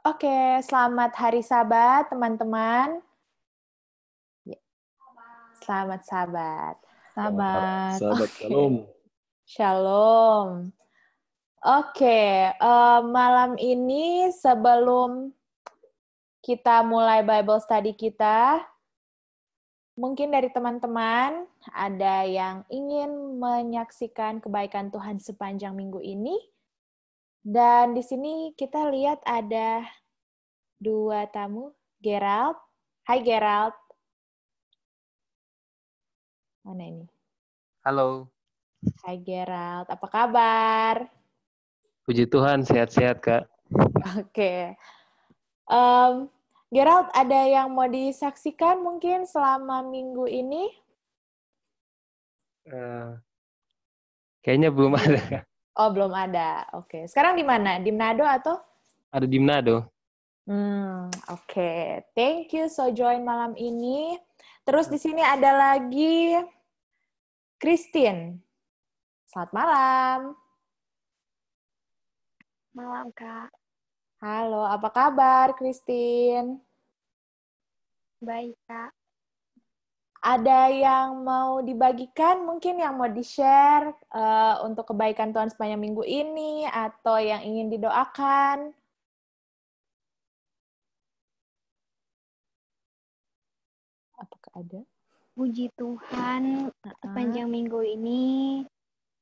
Oke, selamat hari Sabat, teman-teman. Selamat Sabat. Sabat. Oke. Shalom. Shalom. Oke, malam ini sebelum kita mulai Bible study kita, mungkin dari teman-teman ada yang ingin menyaksikan kebaikan Tuhan sepanjang minggu ini. Dan di sini kita lihat ada dua tamu, Gerald. Hai Gerald. Mana ini? Halo. Hai Gerald, apa kabar? Puji Tuhan, sehat-sehat, Kak. Oke. Gerald, ada yang mau disaksikan mungkin selama minggu ini? Kayaknya belum ada, Kak. Oh, belum ada. Oke. Sekarang di mana? Di Manado atau? Ada di Manado. Oke. Thank you so join malam ini. Terus di sini ada lagi Christine. Selamat malam. Malam, Kak. Halo, apa kabar, Christine? Baik, Kak. Ada yang mau dibagikan, mungkin yang mau di-share untuk kebaikan Tuhan sepanjang minggu ini, atau yang ingin didoakan? Apakah ada? Puji Tuhan, sepanjang minggu ini,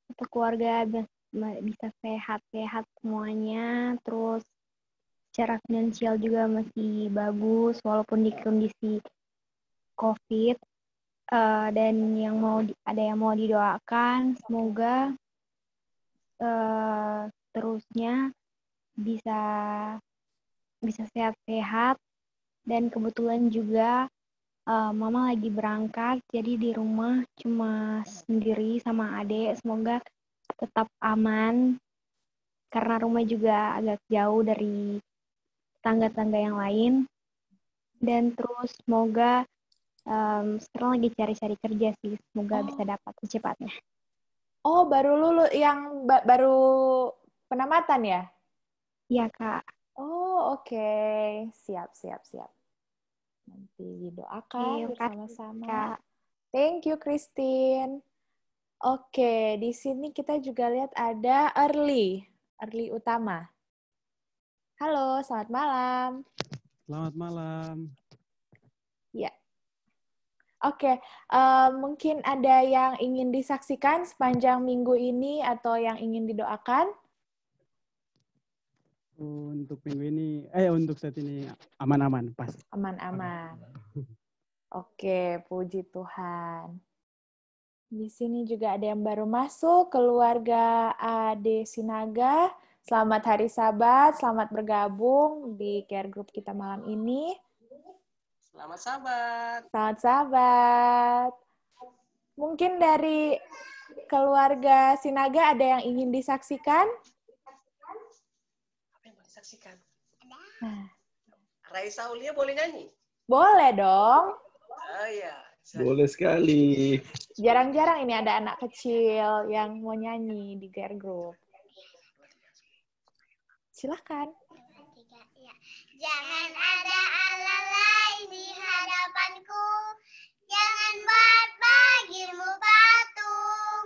untuk keluarga bisa sehat-sehat semuanya, terus secara finansial juga masih bagus, walaupun di kondisi COVID. Dan ada yang mau didoakan, semoga terusnya bisa sehat-sehat. Dan kebetulan juga Mama lagi berangkat, jadi di rumah cuma sendiri sama adik. Semoga tetap aman, karena rumah juga agak jauh dari tangga-tangga yang lain. Dan terus semoga sekarang lagi cari-cari kerja sih, semoga bisa dapat secepatnya. Oh, baru lulus, yang baru penamatan ya? Iya, Kak. Oh, oke. Siap. Nanti didoakan bersama-sama. Thank you, Christine. Oke, di sini kita juga lihat ada Early Utama. Halo, selamat malam. Selamat malam. Ya. Oke, mungkin ada yang ingin disaksikan sepanjang minggu ini atau yang ingin didoakan? Untuk minggu ini, untuk saat ini aman-aman, pas. Aman-aman. Oke, puji Tuhan. Di sini juga ada yang baru masuk, keluarga Ade Sinaga. Selamat Hari Sabat, selamat bergabung di care group kita malam ini. Selamat Sabat. Selamat Sabat. Mungkin dari keluarga Sinaga ada yang ingin disaksikan? Apa yang mau disaksikan? Nah. Raisa Aulia boleh nyanyi? Boleh dong. Oh iya. Boleh sekali. Jarang-jarang ini ada anak kecil yang mau nyanyi di care group. Silakan. Jangan ada Allah lain di hadapanku, jangan buat bagimu patung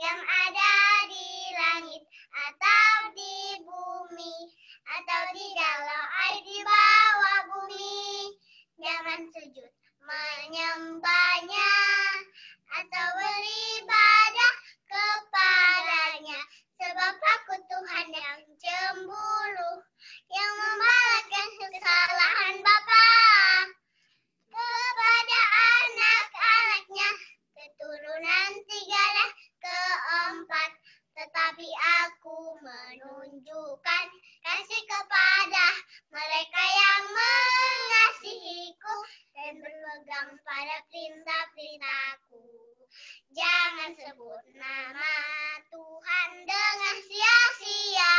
yang ada di langit atau di bumi atau di dalam air di bawah bumi. Jangan sujud menyembahnya atau beribadah kepadanya, sebab aku Tuhan yang cemburu, yang membalaskan kesalahan Bapa kepada anak-anaknya, keturunan 3 dan ke-4. Tetapi aku menunjukkan kasih kepada mereka yang mengasihiku dan berpegang pada perintah-perintahku. Jangan sebut nama Tuhan dengan sia-sia.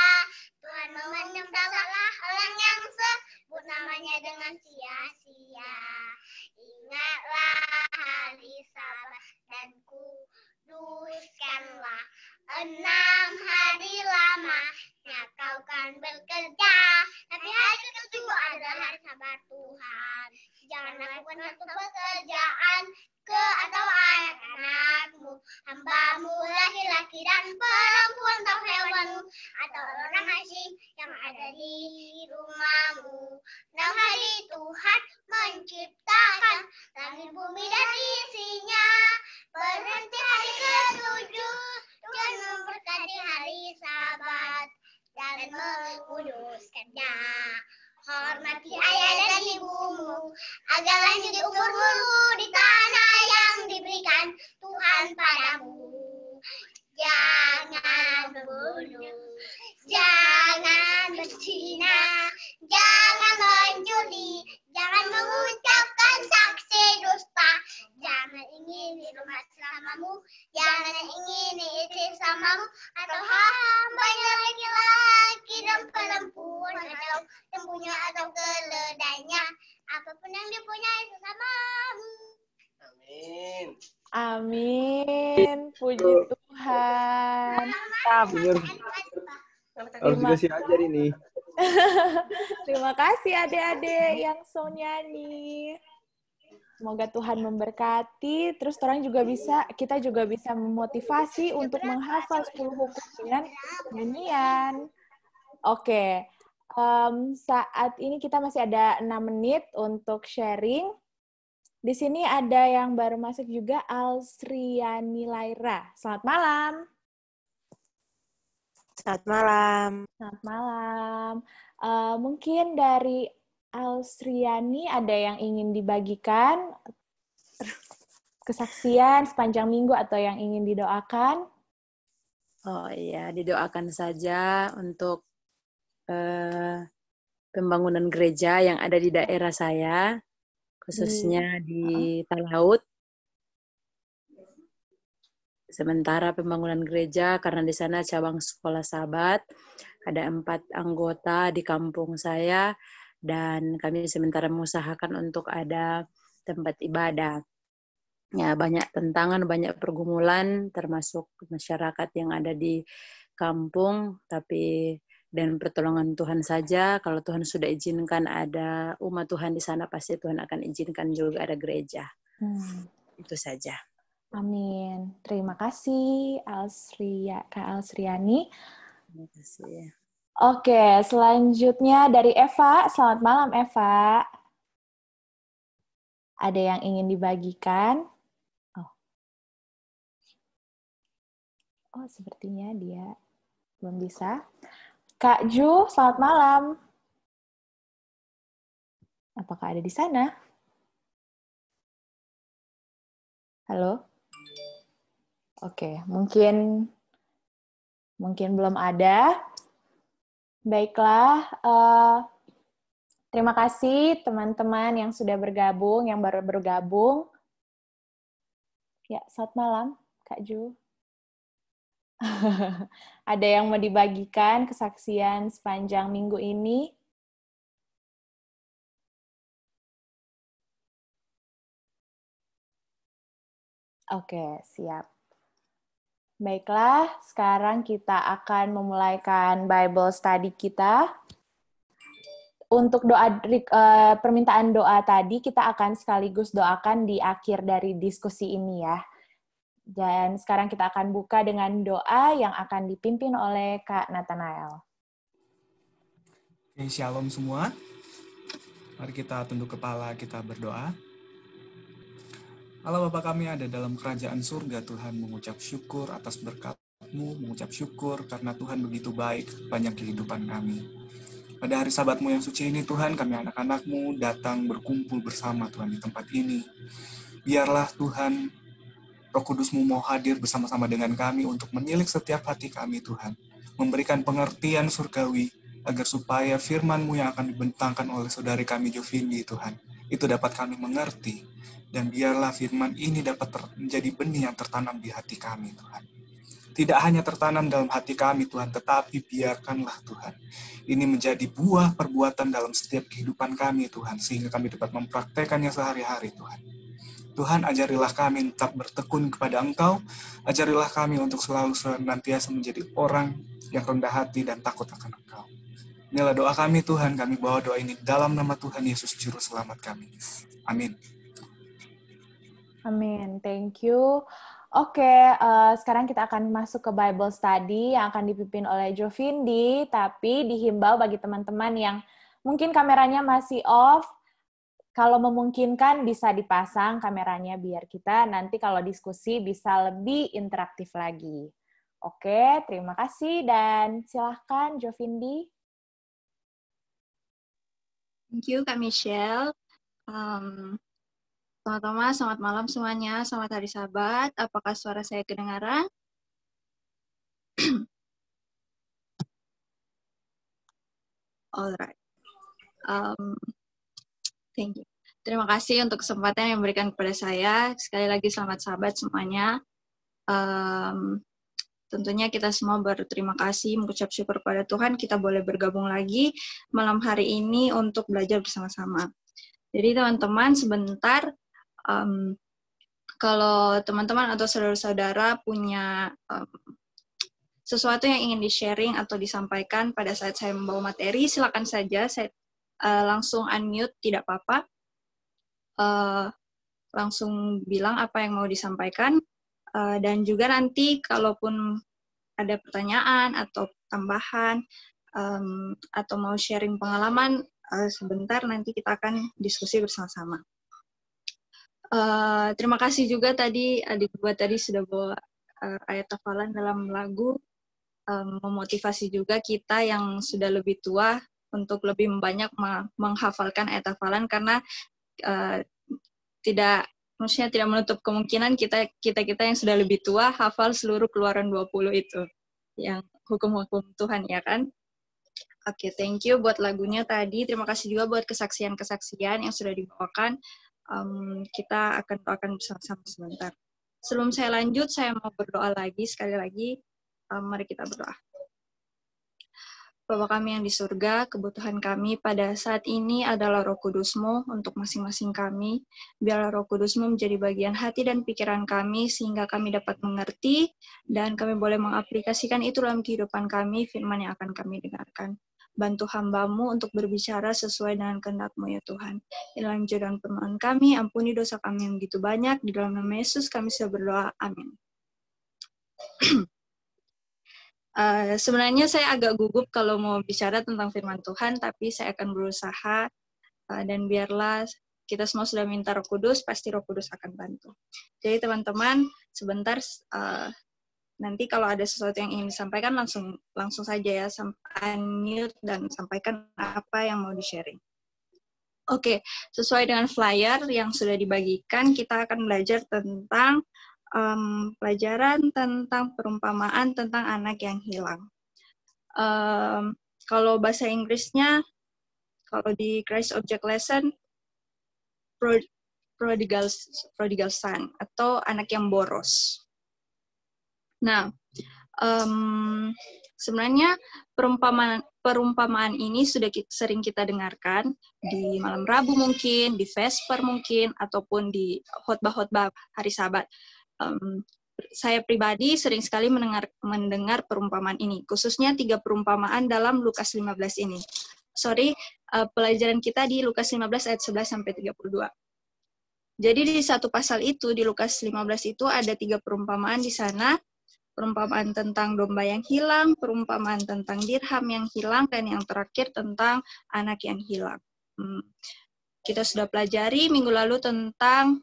Tuhan memandang salah orang yang sebut namanya dengan sia-sia. Ingatlah hari Sabat dan kuduskanlah. 6 hari lamanya kau kan bekerja, tapi hari ke-7 laki dan perempuan atau hewan atau orang asing yang ada di rumahmu. 6 hari Tuhan menciptakan langit, bumi, dan isinya. Berhenti hari ke-7 dan memberkati hari Sabat dan menguduskannya. Hormati ayah dan ibumu, agar lanjut umurmu di tanah yang diberikan Tuhan padamu. Jangan membunuh, jangan berzina, jangan mencuri, jangan mengucapkan saksi dusta, jangan ingini rumah selamamu, jangan ingini istri selamamu, atau hambanya laki-laki dan perempuan, atau tempunya atau keledainya, apapun yang dipunyai sesamamu. Amin. Amin. Puji Tuhan. Bener. Harus dikasih ajar ini. Terima kasih adik-adik yang so nyanyi. Semoga Tuhan memberkati. Terus kita juga bisa memotivasi untuk menghafal 10 hukum dengan nyanyian. Oke. Saat ini kita masih ada 6 menit untuk sharing. Di sini ada yang baru masuk juga, Alsriani Laira. Selamat malam. Selamat malam. Selamat malam. Mungkin dari Alsriani ada yang ingin dibagikan kesaksian sepanjang minggu atau yang ingin didoakan? Oh iya, didoakan saja untuk pembangunan gereja yang ada di daerah saya, khususnya di Talaut. Sementara pembangunan gereja, karena di sana cabang sekolah Sabat, ada 4 anggota di kampung saya, dan kami sementara mengusahakan untuk ada tempat ibadah. Ya, banyak tantangan, banyak pergumulan, termasuk masyarakat yang ada di kampung, tapi dan pertolongan Tuhan saja. Kalau Tuhan sudah izinkan ada umat Tuhan di sana, pasti Tuhan akan izinkan juga ada gereja. Itu saja. Amin. Terima kasih, Kak Alsriani. Terima kasih. Oke, selanjutnya dari Eva. Selamat malam, Eva. Ada yang ingin dibagikan? Oh, sepertinya dia belum bisa. Kak Ju, selamat malam. Apakah ada di sana? Halo? Oke, mungkin belum ada. Baiklah, terima kasih teman-teman yang sudah bergabung, yang baru bergabung. Ya, selamat malam, Kak Ju. Ada yang mau dibagikan kesaksian sepanjang minggu ini? Oke, siap. Baiklah, sekarang kita akan memulaikan Bible study kita. Untuk permintaan doa tadi, kita akan sekaligus doakan di akhir dari diskusi ini ya. Dan sekarang kita akan buka dengan doa yang akan dipimpin oleh Kak Nathanael. Oke, shalom semua. Mari kita tunduk kepala, kita berdoa. Allah Bapa kami ada dalam kerajaan surga, Tuhan mengucap syukur atas berkat-Mu, mengucap syukur karena Tuhan begitu baik banyak kehidupan kami. Pada hari Sabat-Mu yang suci ini, Tuhan, kami anak-anak-Mu datang berkumpul bersama Tuhan di tempat ini. Biarlah Tuhan, Roh Kudus-Mu mau hadir bersama-sama dengan kami untuk menilik setiap hati kami, Tuhan. Memberikan pengertian surgawi, agar supaya firman-Mu yang akan dibentangkan oleh saudari kami Jovindi, Tuhan, itu dapat kami mengerti. Dan biarlah firman ini dapat menjadi benih yang tertanam di hati kami, Tuhan. Tidak hanya tertanam dalam hati kami, Tuhan, tetapi biarkanlah, Tuhan, ini menjadi buah perbuatan dalam setiap kehidupan kami, Tuhan, sehingga kami dapat mempraktekannya sehari-hari, Tuhan. Tuhan, ajarilah kami tetap bertekun kepada Engkau, ajarilah kami untuk selalu senantiasa menjadi orang yang rendah hati dan takut akan Engkau. Inilah doa kami, Tuhan, kami bawa doa ini dalam nama Tuhan Yesus, Juru Selamat kami. Amin. Amin, thank you. Oke, sekarang kita akan masuk ke Bible Study yang akan dipimpin oleh Jovindi, tapi dihimbau bagi teman-teman yang mungkin kameranya masih off, kalau memungkinkan bisa dipasang kameranya biar kita nanti kalau diskusi bisa lebih interaktif lagi. Oke, terima kasih dan silahkan Jovindi. Thank you, Kak Michelle. Teman-teman, selamat malam semuanya. Selamat Hari Sabat. Apakah suara saya kedengaran? Alright. Thank you. Terima kasih untuk kesempatan yang diberikan kepada saya. Sekali lagi selamat sahabat semuanya. Tentunya kita semua berterima kasih, mengucap syukur kepada Tuhan. Kita boleh bergabung lagi malam hari ini untuk belajar bersama-sama. Jadi teman-teman sebentar, kalau teman-teman atau saudara-saudara punya sesuatu yang ingin di-sharing atau disampaikan pada saat saya membawa materi, silakan saja saya langsung unmute, tidak apa-apa. Langsung bilang apa yang mau disampaikan, dan juga nanti kalaupun ada pertanyaan atau tambahan, atau mau sharing pengalaman, sebentar nanti kita akan diskusi bersama-sama. Terima kasih juga tadi adik gua tadi sudah bawa ayat hafalan dalam lagu, memotivasi juga kita yang sudah lebih tua untuk lebih banyak menghafalkan ayat hafalan, karena maksudnya tidak menutup kemungkinan kita yang sudah lebih tua hafal seluruh Keluaran 20 itu, yang hukum-hukum Tuhan, ya kan? Oke, thank you buat lagunya tadi. Terima kasih juga buat kesaksian-kesaksian yang sudah dibawakan. Kita akan doakan bersama-sama sebentar. Sebelum saya lanjut, saya mau berdoa lagi, sekali lagi. Mari kita berdoa. Bapa kami yang di surga, kebutuhan kami pada saat ini adalah Roh Kudus-Mu untuk masing-masing kami. Biarlah Roh Kudus-Mu menjadi bagian hati dan pikiran kami, sehingga kami dapat mengerti, dan kami boleh mengaplikasikan itu dalam kehidupan kami, firman yang akan kami dengarkan. Bantu hamba-Mu untuk berbicara sesuai dengan kehendak-Mu, ya Tuhan. Dalam jodoh permohonan kami, ampuni dosa kami yang begitu banyak. Di dalam nama Yesus kami sudah berdoa. Amin. Sebenarnya saya agak gugup kalau mau bicara tentang firman Tuhan, tapi saya akan berusaha, dan biarlah kita semua sudah minta Roh Kudus, pasti Roh Kudus akan bantu. Jadi teman-teman, sebentar, nanti kalau ada sesuatu yang ingin disampaikan, langsung saja ya, unmute dan sampaikan apa yang mau di-sharing. Oke, sesuai dengan flyer yang sudah dibagikan, kita akan belajar tentang pelajaran tentang perumpamaan tentang anak yang hilang. Kalau bahasa Inggrisnya, kalau di Christ Object Lesson, prodigal son, atau anak yang boros. Nah, sebenarnya perumpamaan ini sudah sering kita dengarkan di malam Rabu mungkin, di Vesper mungkin, ataupun di khotbah-khotbah hari Sabat. Saya pribadi sering sekali mendengar perumpamaan ini, khususnya 3 perumpamaan dalam Lukas 15 ini. Pelajaran kita di Lukas 15 ayat 11 sampai 32. Jadi di satu pasal itu, di Lukas 15 itu ada 3 perumpamaan di sana. Perumpamaan tentang domba yang hilang, perumpamaan tentang dirham yang hilang, dan yang terakhir tentang anak yang hilang. Kita sudah pelajari minggu lalu tentang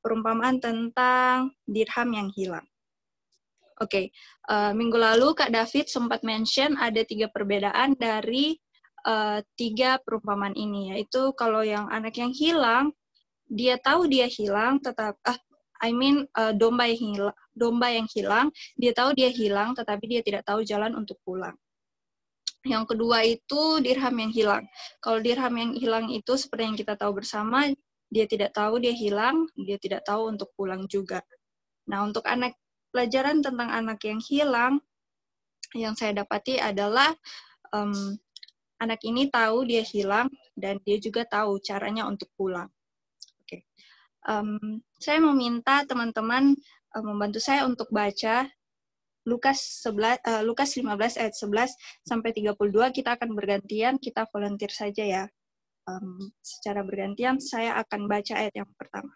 perumpamaan tentang dirham yang hilang. Oke, minggu lalu Kak David sempat mention ada 3 perbedaan dari 3 perumpamaan ini, yaitu kalau yang anak yang hilang, dia tahu dia hilang, domba yang hilang, dia tahu dia hilang, tetapi dia tidak tahu jalan untuk pulang. Yang kedua itu dirham yang hilang. Kalau dirham yang hilang itu seperti yang kita tahu bersama, dia tidak tahu dia hilang, dia tidak tahu untuk pulang juga. Nah, untuk pelajaran tentang anak yang hilang, yang saya dapati adalah anak ini tahu dia hilang, dan dia juga tahu caranya untuk pulang. Oke. Saya meminta teman-teman membantu saya untuk baca Lukas 15 ayat 11 sampai 32. Kita akan bergantian, kita volunteer saja ya. Secara bergantian saya akan baca ayat yang pertama.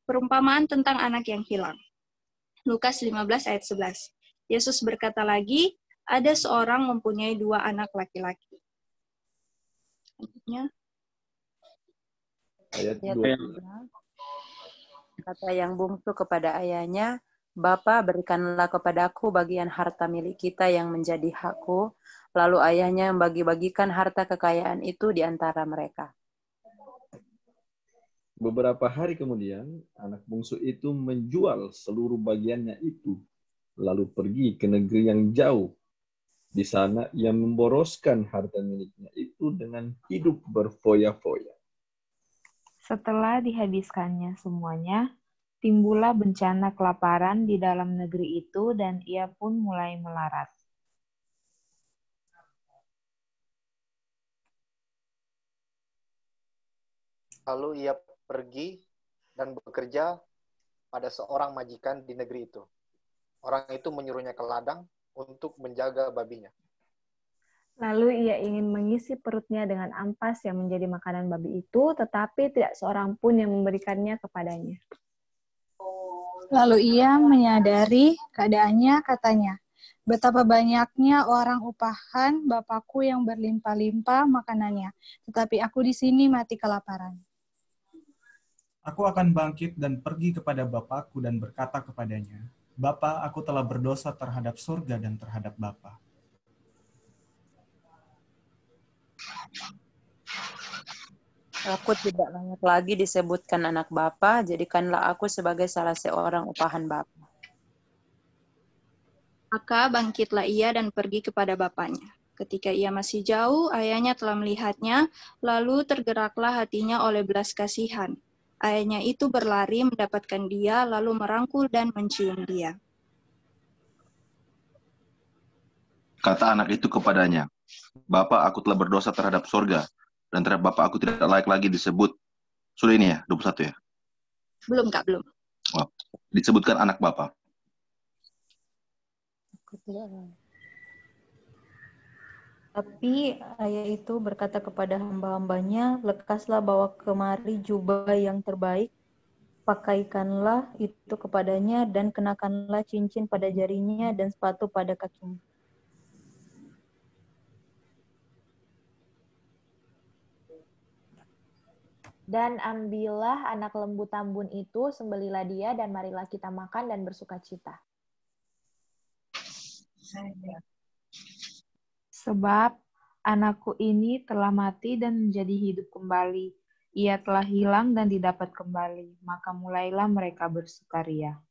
Perumpamaan tentang anak yang hilang. Lukas 15 ayat 11. Yesus berkata lagi, ada seorang mempunyai 2 anak laki-laki. Selanjutnya, Ayat Ayat 20. kata yang bungsu kepada ayahnya, Bapa, berikanlah kepadaku bagian harta milik kita yang menjadi hakku. Lalu ayahnya membagi-bagikan harta kekayaan itu di antara mereka. Beberapa hari kemudian, anak bungsu itu menjual seluruh bagiannya itu, lalu pergi ke negeri yang jauh. Di sana ia memboroskan harta miliknya itu dengan hidup berfoya-foya. Setelah dihabiskannya semuanya, timbullah bencana kelaparan di dalam negeri itu dan ia pun mulai melarat. Lalu ia pergi dan bekerja pada seorang majikan di negeri itu. Orang itu menyuruhnya ke ladang untuk menjaga babinya. Lalu ia ingin mengisi perutnya dengan ampas yang menjadi makanan babi itu, tetapi tidak seorang pun yang memberikannya kepadanya. Lalu ia menyadari keadaannya, katanya, betapa banyaknya orang upahan Bapakku yang berlimpah-limpah makanannya, tetapi aku di sini mati kelaparan. Aku akan bangkit dan pergi kepada Bapakku dan berkata kepadanya, Bapa, aku telah berdosa terhadap surga dan terhadap Bapa. Aku tidak layak lagi disebutkan anak Bapa, jadikanlah aku sebagai salah seorang upahan Bapa. maka bangkitlah ia dan pergi kepada bapaknya. Ketika ia masih jauh, ayahnya telah melihatnya, lalu tergeraklah hatinya oleh belas kasihan. Ayahnya itu berlari mendapatkan dia, lalu merangkul dan mencium dia. Kata anak itu kepadanya, Bapa, aku telah berdosa terhadap surga, dan terhadap Bapa aku tidak layak lagi disebut. Sudah ini ya, 21 ya? Belum, Kak, belum. Oh, disebutkan anak Bapa. Tapi ayah itu berkata kepada hamba-hambanya, lekaslah bawa kemari jubah yang terbaik, pakaikanlah itu kepadanya, dan kenakanlah cincin pada jarinya dan sepatu pada kakinya. Dan ambillah anak lembu tambun itu, sembelilah dia, dan marilah kita makan dan bersukacita. Sebab anakku ini telah mati dan menjadi hidup kembali. Ia telah hilang dan didapat kembali. Maka mulailah mereka bersukaria.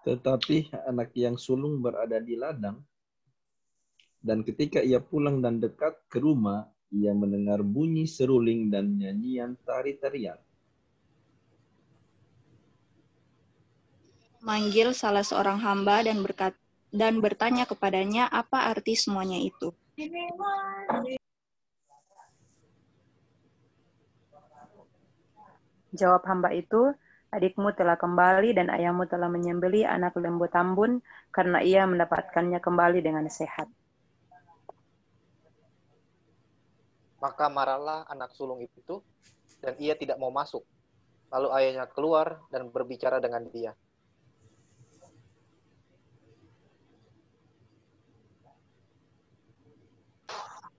Tetapi anak yang sulung berada di ladang, dan ketika ia pulang dan dekat ke rumah, ia mendengar bunyi seruling dan nyanyian tari-tarian. Manggil salah seorang hamba dan bertanya kepadanya apa arti semuanya itu. Jawab hamba itu, adikmu telah kembali dan ayahmu telah menyembelih anak lembu tambun karena ia mendapatkannya kembali dengan sehat. Maka marahlah anak sulung itu, dan ia tidak mau masuk. Lalu ayahnya keluar dan berbicara dengan dia.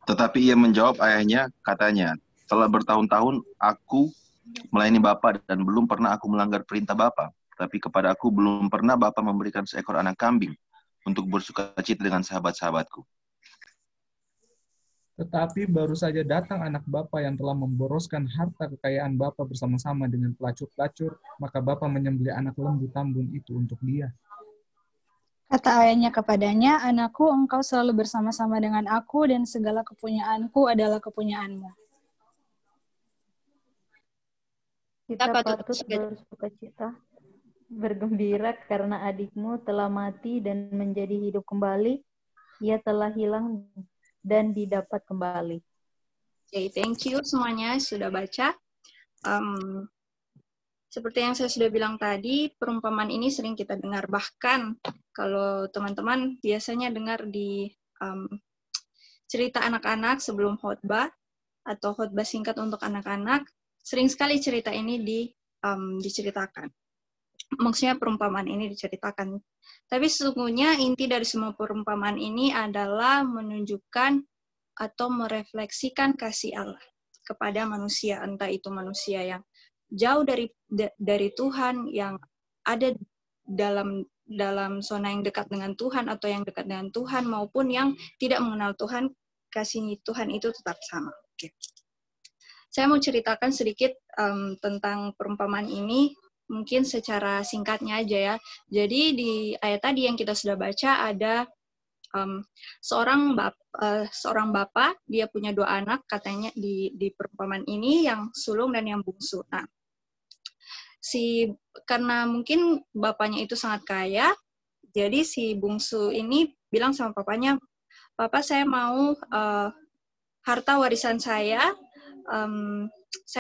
Tetapi ia menjawab ayahnya, katanya, telah bertahun-tahun aku melayani Bapa dan belum pernah aku melanggar perintah Bapa. Tapi kepada aku belum pernah Bapa memberikan seekor anak kambing untuk bersukacita dengan sahabat-sahabatku. Tetapi baru saja datang anak Bapa yang telah memboroskan harta kekayaan Bapa bersama-sama dengan pelacur-pelacur, maka Bapa menyembelih anak lembu tambun itu untuk dia. Kata ayahnya kepadanya, anakku, engkau selalu bersama-sama dengan aku dan segala kepunyaanku adalah kepunyaanmu. Kita patut bersukacita, bergembira karena adikmu telah mati dan menjadi hidup kembali. Ia telah hilang dan didapat kembali. Okay, thank you semuanya sudah baca. Seperti yang saya sudah bilang tadi, perumpamaan ini sering kita dengar. Bahkan kalau teman-teman biasanya dengar di cerita anak-anak sebelum khotbah atau khotbah singkat untuk anak-anak, sering sekali cerita ini diceritakan. maksudnya perumpamaan ini diceritakan. Tapi sesungguhnya inti dari semua perumpamaan ini adalah menunjukkan atau merefleksikan kasih Allah kepada manusia, entah itu manusia yang jauh dari Tuhan, yang ada dalam zona yang dekat dengan Tuhan atau yang dekat dengan Tuhan, maupun yang tidak mengenal Tuhan, kasih Tuhan itu tetap sama. Oke. Saya mau ceritakan sedikit tentang perumpamaan ini, mungkin secara singkatnya aja ya. Jadi di ayat tadi yang kita sudah baca ada seorang bapak, dia punya 2 anak, katanya di perumpamaan ini, yang sulung dan yang bungsu. Nah, karena mungkin bapaknya itu sangat kaya, jadi si bungsu ini bilang sama papanya, "Papa, saya mau harta warisan saya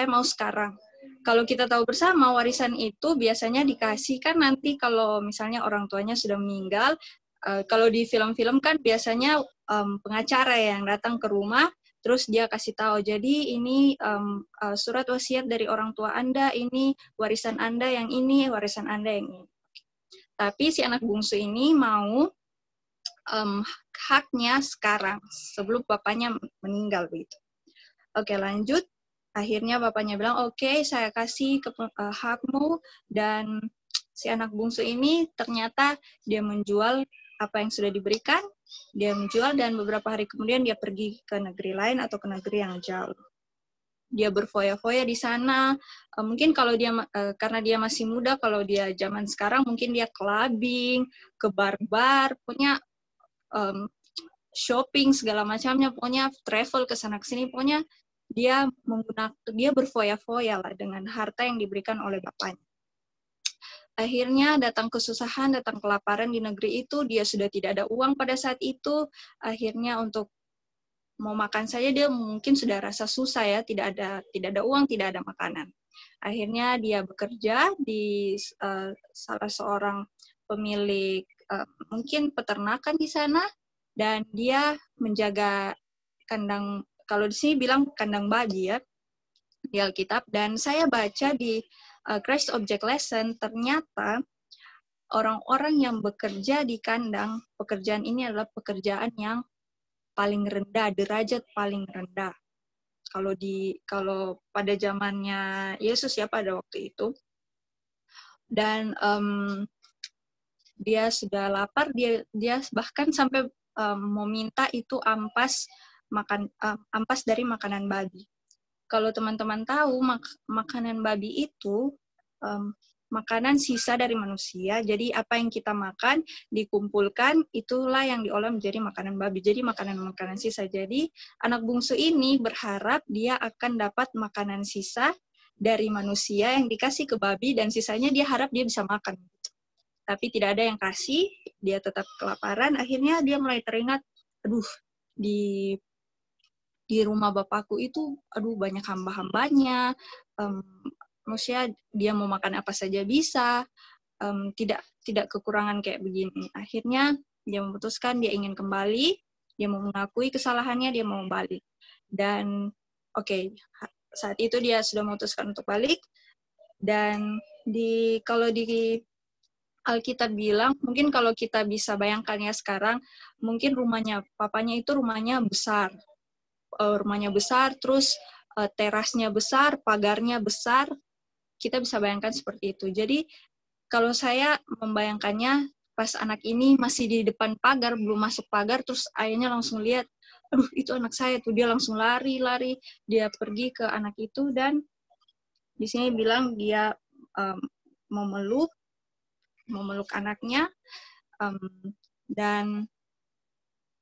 mau sekarang." Kalau kita tahu bersama, warisan itu biasanya dikasih kan nanti kalau misalnya orang tuanya sudah meninggal. Kalau di film-film kan biasanya pengacara yang datang ke rumah, terus dia kasih tahu, jadi ini surat wasiat dari orang tua Anda, ini warisan Anda yang ini, warisan Anda yang ini. Tapi si anak bungsu ini mau haknya sekarang, sebelum bapaknya meninggal begitu. Oke, lanjut. Akhirnya bapaknya bilang, oke, saya kasih hakmu, dan si anak bungsu ini ternyata dia menjual apa yang sudah diberikan, dia menjual, dan beberapa hari kemudian dia pergi ke negeri lain atau ke negeri yang jauh. Dia berfoya-foya di sana. Mungkin kalau dia karena dia masih muda, kalau dia zaman sekarang mungkin dia clubbing, ke bar-bar, pokoknya shopping segala macamnya, pokoknya travel ke sana ke sini, pokoknya dia berfoya-foya lah dengan harta yang diberikan oleh bapaknya. Akhirnya datang kesusahan, datang kelaparan di negeri itu, dia sudah tidak ada uang pada saat itu. Akhirnya untuk mau makan saja dia mungkin sudah rasa susah ya, tidak ada uang, tidak ada makanan. Akhirnya dia bekerja di salah seorang pemilik mungkin peternakan di sana, dan dia menjaga kandang, kalau di sini bilang kandang babi ya, di Alkitab. Dan saya baca di Christ Object Lesson, ternyata orang-orang yang bekerja di kandang, pekerjaan ini adalah pekerjaan yang paling rendah, derajat paling rendah. Kalau pada zamannya Yesus ya, pada waktu itu. Dan dia sudah lapar, dia bahkan sampai meminta itu ampas dari makanan babi. Kalau teman-teman tahu, makanan babi itu makanan sisa dari manusia. Jadi apa yang kita makan, dikumpulkan, itulah yang diolah menjadi makanan babi. Jadi makanan-makanan sisa. Jadi anak bungsu ini berharap dia akan dapat makanan sisa dari manusia yang dikasih ke babi, dan sisanya dia harap dia bisa makan. Tapi tidak ada yang kasih, dia tetap kelaparan. Akhirnya dia mulai teringat, aduh, di rumah bapakku itu, aduh, banyak hamba-hambanya, maksudnya dia mau makan apa saja bisa, tidak kekurangan kayak begini. Akhirnya dia memutuskan dia ingin kembali, dia mau mengakui kesalahannya, dia mau balik. Dan oke, saat itu dia sudah memutuskan untuk balik. Dan kalau di Alkitab bilang, mungkin kalau kita bisa bayangkan ya sekarang, mungkin papanya itu rumahnya besar. Terus terasnya besar, pagarnya besar, kita bisa bayangkan seperti itu. Jadi kalau saya membayangkannya, pas anak ini masih di depan pagar, belum masuk pagar, terus ayahnya langsung lihat, aduh itu anak saya tuh, dia langsung lari, dia pergi ke anak itu, dan di sini bilang dia memeluk anaknya, dan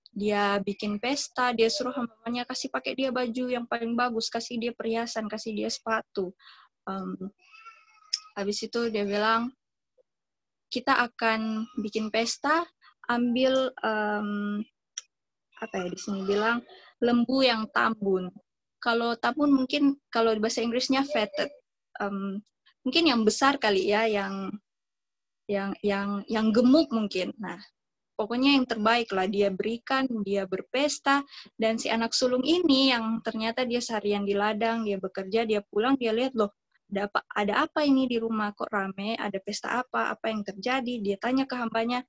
dia bikin pesta, dia suruh hambanya kasih pakai dia baju yang paling bagus, kasih dia perhiasan, kasih dia sepatu. Habis itu dia bilang, kita akan bikin pesta, ambil di sini bilang lembu yang tambun. Kalau tambun mungkin kalau di bahasa Inggrisnya fatted. Mungkin yang besar kali ya, yang gemuk mungkin. Nah, pokoknya yang terbaik lah dia berikan, dia berpesta, dan si anak sulung ini yang ternyata dia seharian di ladang, dia bekerja, dia pulang, dia lihat loh, ada apa ini di rumah, kok rame, ada pesta apa yang terjadi. Dia tanya ke hambanya,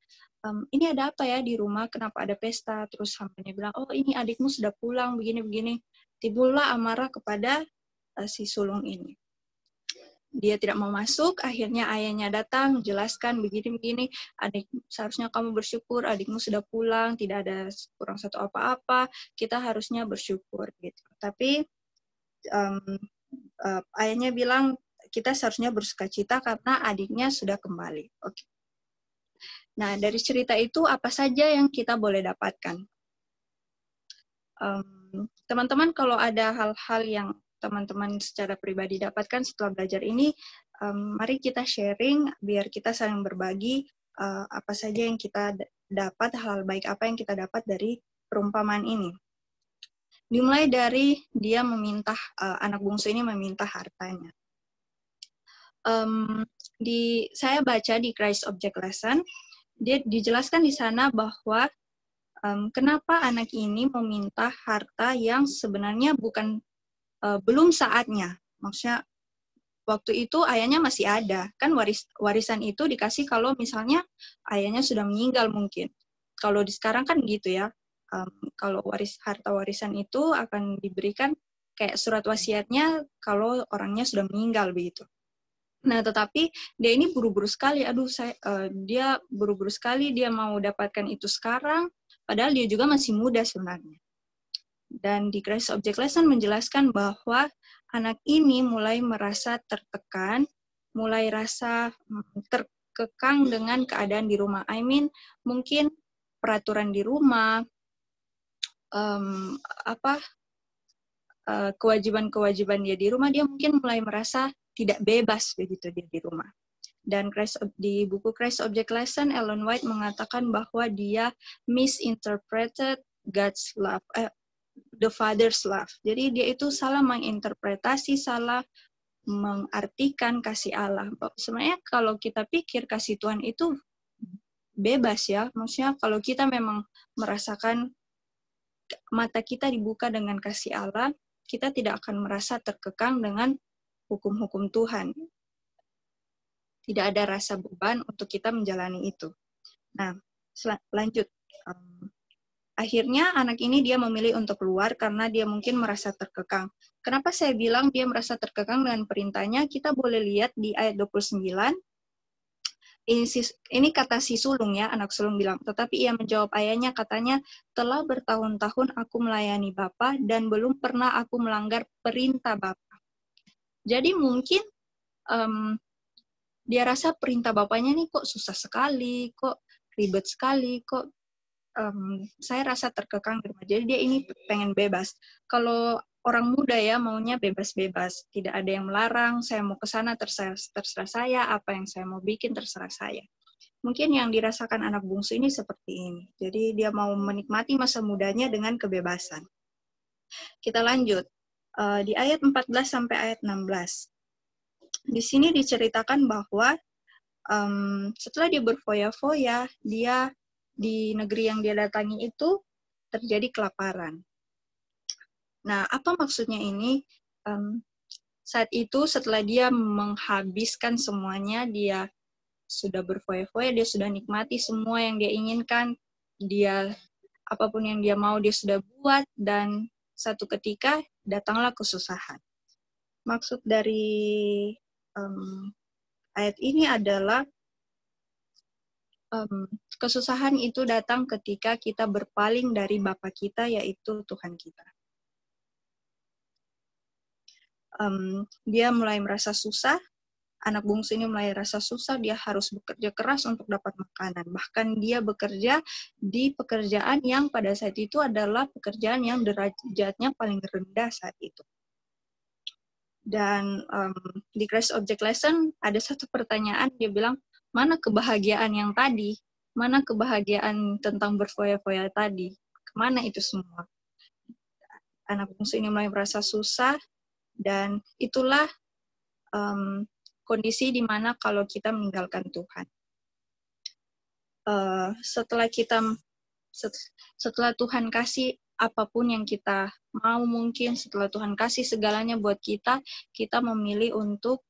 ini ada apa ya di rumah, kenapa ada pesta? Terus hambanya bilang, oh ini adikmu sudah pulang, begini-begini. Timbullah amarah kepada si sulung ini. Dia tidak mau masuk, akhirnya ayahnya datang, menjelaskan begini-begini, adik seharusnya kamu bersyukur, adikmu sudah pulang, tidak ada kurang satu apa-apa, kita harusnya bersyukur gitu. Tapi ayahnya bilang kita seharusnya bersukacita karena adiknya sudah kembali. Oke. Nah, dari cerita itu apa saja yang kita boleh dapatkan? Teman-teman, kalau ada hal-hal yang teman-teman secara pribadi dapatkan setelah belajar ini, mari kita sharing biar kita saling berbagi apa saja yang kita dapat, hal baik apa yang kita dapat dari perumpamaan ini. Dimulai dari dia meminta, anak bungsu ini meminta hartanya. Saya baca di Christ Object Lesson, dia dijelaskan di sana bahwa kenapa anak ini meminta harta yang sebenarnya belum saatnya. Maksudnya waktu itu ayahnya masih ada. Kan warisan itu dikasih kalau misalnya ayahnya sudah meninggal mungkin. Kalau di sekarang kan gitu ya. Kalau harta warisan itu akan diberikan kayak surat wasiatnya kalau orangnya sudah meninggal begitu. Nah, tetapi dia ini buru-buru sekali. Dia buru-buru sekali, dia mau dapatkan itu sekarang, padahal dia juga masih muda sebenarnya. Dan di Christ Object Lesson menjelaskan bahwa anak ini mulai merasa tertekan, mulai rasa terkekang dengan keadaan di rumah. Mungkin peraturan di rumah, kewajiban-kewajiban dia di rumah, dia mungkin mulai merasa tidak bebas begitu dia di rumah. Dan di buku Christ Object Lesson, Ellen White mengatakan bahwa dia misinterpreted God's love, the Father's love. Jadi dia itu salah menginterpretasi, salah mengartikan kasih Allah. Sebenarnya kalau kita pikir kasih Tuhan itu bebas ya. Maksudnya kalau kita memang merasakan mata kita dibuka dengan kasih Allah, kita tidak akan merasa terkekang dengan hukum-hukum Tuhan. Tidak ada rasa beban untuk kita menjalani itu. Nah, lanjut. Akhirnya anak ini dia memilih untuk keluar karena dia mungkin merasa terkekang. Kenapa saya bilang dia merasa terkekang dengan perintahnya? Kita boleh lihat di ayat 29. Ini kata si sulung ya, anak sulung bilang. Tetapi ia menjawab ayahnya, katanya, telah bertahun-tahun aku melayani Bapa dan belum pernah aku melanggar perintah Bapa. Jadi mungkin dia rasa perintah bapaknya nih kok susah sekali, kok ribet sekali, kok saya rasa terkekang di rumah. Jadi dia ini pengen bebas. Kalau orang muda ya maunya bebas-bebas, tidak ada yang melarang, saya mau ke sana terserah saya, apa yang saya mau bikin terserah saya. Mungkin yang dirasakan anak bungsu ini seperti ini. Jadi dia mau menikmati masa mudanya dengan kebebasan. Kita lanjut. Di ayat 14 sampai ayat 16. Di sini diceritakan bahwa setelah dia berfoya-foya, dia di negeri yang dia datangi itu terjadi kelaparan. Nah, apa maksudnya ini? Saat itu setelah dia menghabiskan semuanya, dia sudah berfoya-foya, dia sudah nikmati semua yang dia inginkan, dia apapun yang dia mau dia sudah buat, dan satu ketika datanglah kesusahan. Maksud dari ayat ini adalah kesusahan itu datang ketika kita berpaling dari Bapa kita, yaitu Tuhan kita. Dia mulai merasa susah, anak bungsu ini mulai rasa susah, dia harus bekerja keras untuk dapat makanan. Bahkan dia bekerja di pekerjaan yang pada saat itu adalah pekerjaan yang derajatnya paling rendah saat itu. Dan di Christ Object Lesson ada satu pertanyaan, dia bilang, mana kebahagiaan yang tadi? Mana kebahagiaan tentang berfoya-foya tadi? Kemana itu semua? Anak bungsu ini mulai merasa susah, dan itulah kondisi di mana kalau kita meninggalkan Tuhan. Setelah Tuhan kasih apapun yang kita mau, mungkin setelah Tuhan kasih segalanya buat kita, kita memilih untuk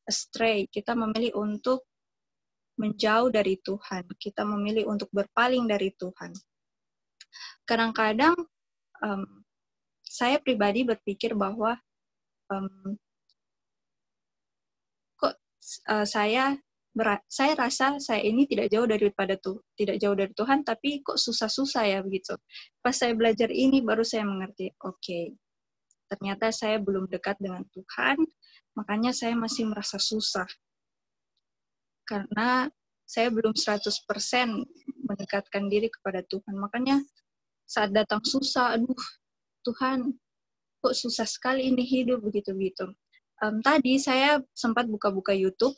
astray, kita memilih untuk menjauh dari Tuhan, kita memilih untuk berpaling dari Tuhan. Kadang-kadang saya pribadi berpikir bahwa saya rasa saya ini tidak jauh dari Tuhan, tapi kok susah-susah ya begitu. Pas saya belajar ini baru saya mengerti, oke, ternyata saya belum dekat dengan Tuhan, makanya saya masih merasa susah. Karena saya belum 100% mendekatkan diri kepada Tuhan. Makanya saat datang susah, aduh Tuhan, kok susah sekali ini hidup, begitu-begitu. Tadi saya sempat buka-buka YouTube,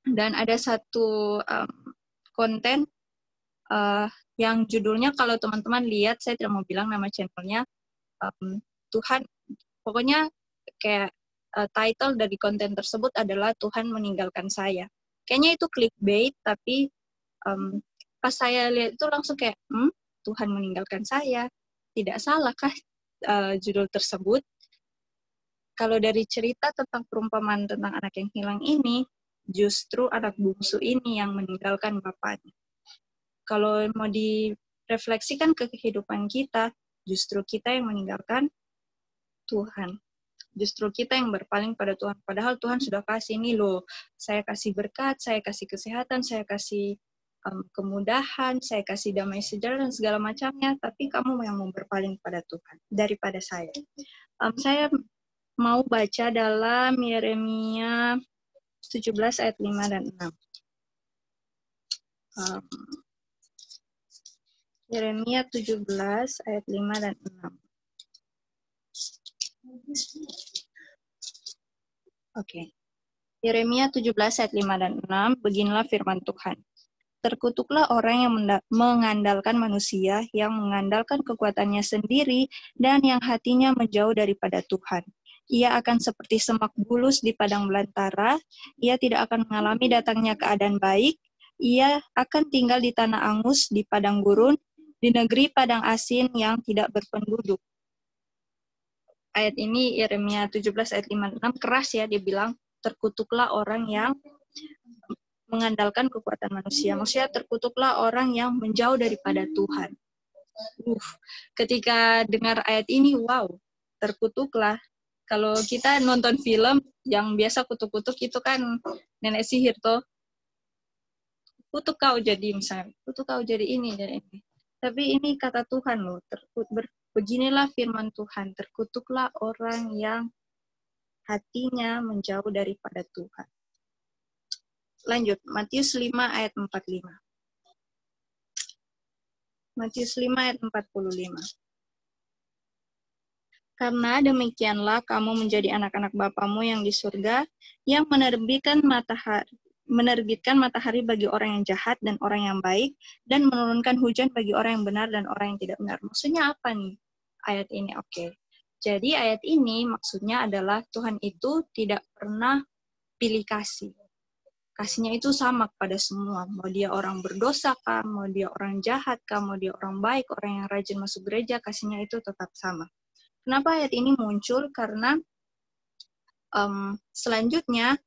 dan ada satu konten yang judulnya, kalau teman-teman lihat, saya tidak mau bilang nama channelnya, Tuhan, pokoknya kayak title dari konten tersebut adalah Tuhan meninggalkan saya. Kayaknya itu clickbait, tapi pas saya lihat itu langsung kayak, Tuhan meninggalkan saya. Tidak salahkah judul tersebut? Kalau dari cerita tentang perumpamaan tentang anak yang hilang ini, justru anak bungsu ini yang meninggalkan bapaknya. Kalau mau direfleksikan ke kehidupan kita, justru kita yang meninggalkan Tuhan. Justru kita yang berpaling pada Tuhan. Padahal Tuhan sudah kasih ini loh, saya kasih berkat, saya kasih kesehatan, saya kasih kemudahan, saya kasih damai sejahtera dan segala macamnya, tapi kamu yang mau berpaling pada Tuhan daripada saya. Saya mau baca dalam Yeremia 17 ayat 5 dan 6. Yeremia 17 ayat 5 dan 6. Oke. Yeremia 17 ayat 5 dan 6, beginilah firman Tuhan. Terkutuklah orang yang mengandalkan manusia, yang mengandalkan kekuatannya sendiri, dan yang hatinya menjauh daripada Tuhan. Ia akan seperti semak bulus di padang belantara, ia tidak akan mengalami datangnya keadaan baik, ia akan tinggal di tanah angus, di padang gurun, di negeri padang asin yang tidak berpenduduk. Ayat ini, Yeremia 17 ayat 5-6, keras ya, dia bilang, terkutuklah orang yang mengandalkan kekuatan manusia. Maksudnya terkutuklah orang yang menjauh daripada Tuhan. Ketika dengar ayat ini, wow, terkutuklah. Kalau kita nonton film yang biasa kutuk-kutuk itu kan nenek sihir toh. Kutuk kau jadi misalnya, kutuk kau jadi ini, jadi ini. Tapi ini kata Tuhan loh, beginilah firman Tuhan, terkutuklah orang yang hatinya menjauh daripada Tuhan. Lanjut, Matius 5 ayat 45. Matius 5 ayat 45. Karena demikianlah kamu menjadi anak-anak Bapamu yang di surga, yang menerbitkan matahari bagi orang yang jahat dan orang yang baik, dan menurunkan hujan bagi orang yang benar dan orang yang tidak benar. Maksudnya apa nih ayat ini? Oke. Jadi ayat ini maksudnya adalah Tuhan itu tidak pernah pilih kasih. Kasihnya itu sama kepada semua. Mau dia orang berdosa kah, mau dia orang jahat kah, mau dia orang baik, orang yang rajin masuk gereja, kasihnya itu tetap sama. Kenapa ayat ini muncul? Karena selanjutnya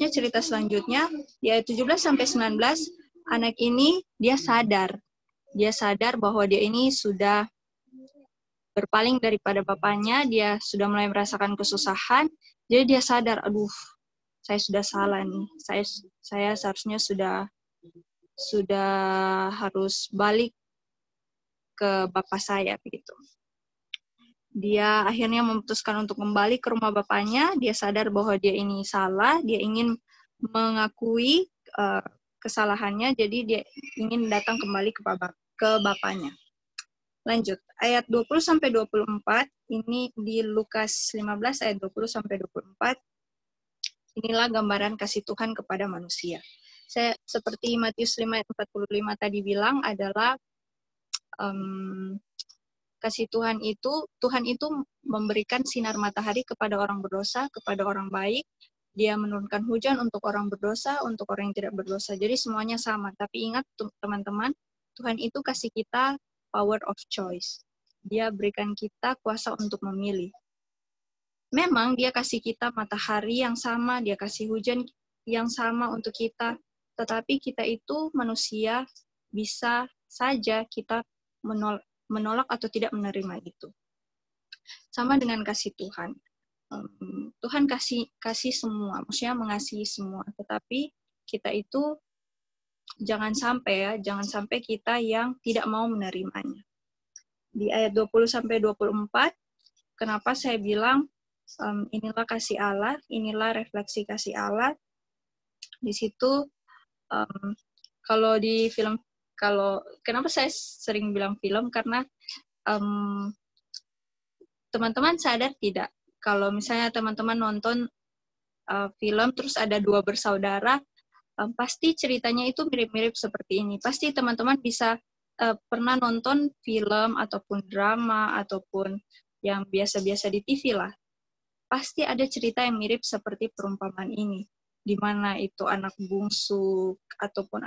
cerita selanjutnya di ayat 17-19, anak ini dia sadar bahwa dia ini sudah berpaling daripada bapaknya, dia sudah mulai merasakan kesusahan, jadi dia sadar, aduh, saya sudah salah nih, saya seharusnya sudah harus balik ke bapak saya begitu. Dia akhirnya memutuskan untuk kembali ke rumah bapaknya. Dia sadar bahwa dia ini salah. Dia ingin mengakui kesalahannya. Jadi dia ingin datang kembali ke bapaknya. Lanjut. Ayat 20-24. Ini di Lukas 15 ayat 20-24. Inilah gambaran kasih Tuhan kepada manusia. Saya seperti Matius 5 ayat 45 tadi bilang adalah kasih Tuhan itu memberikan sinar matahari kepada orang berdosa, kepada orang baik. Dia menurunkan hujan untuk orang berdosa, untuk orang yang tidak berdosa. Jadi semuanya sama. Tapi ingat teman-teman, Tuhan itu kasih kita power of choice. Dia berikan kita kuasa untuk memilih. memang dia kasih kita matahari yang sama, dia kasih hujan yang sama untuk kita, tetapi kita itu manusia, bisa saja kita menolak atau tidak menerima itu. Sama dengan kasih Tuhan. Tuhan kasih semua, maksudnya mengasihi semua, tetapi kita itu jangan sampai kita yang tidak mau menerimanya. Di ayat 20-24, kenapa saya bilang inilah kasih Allah, inilah refleksi kasih Allah. Di situ kalau di film, kenapa saya sering bilang film, karena teman-teman sadar tidak kalau misalnya teman-teman nonton film terus ada dua bersaudara, pasti ceritanya itu mirip-mirip seperti ini. Pasti teman-teman bisa pernah nonton film ataupun drama ataupun yang biasa-biasa di TV lah. Pasti ada cerita yang mirip seperti perumpamaan ini, di mana itu anak bungsu ataupun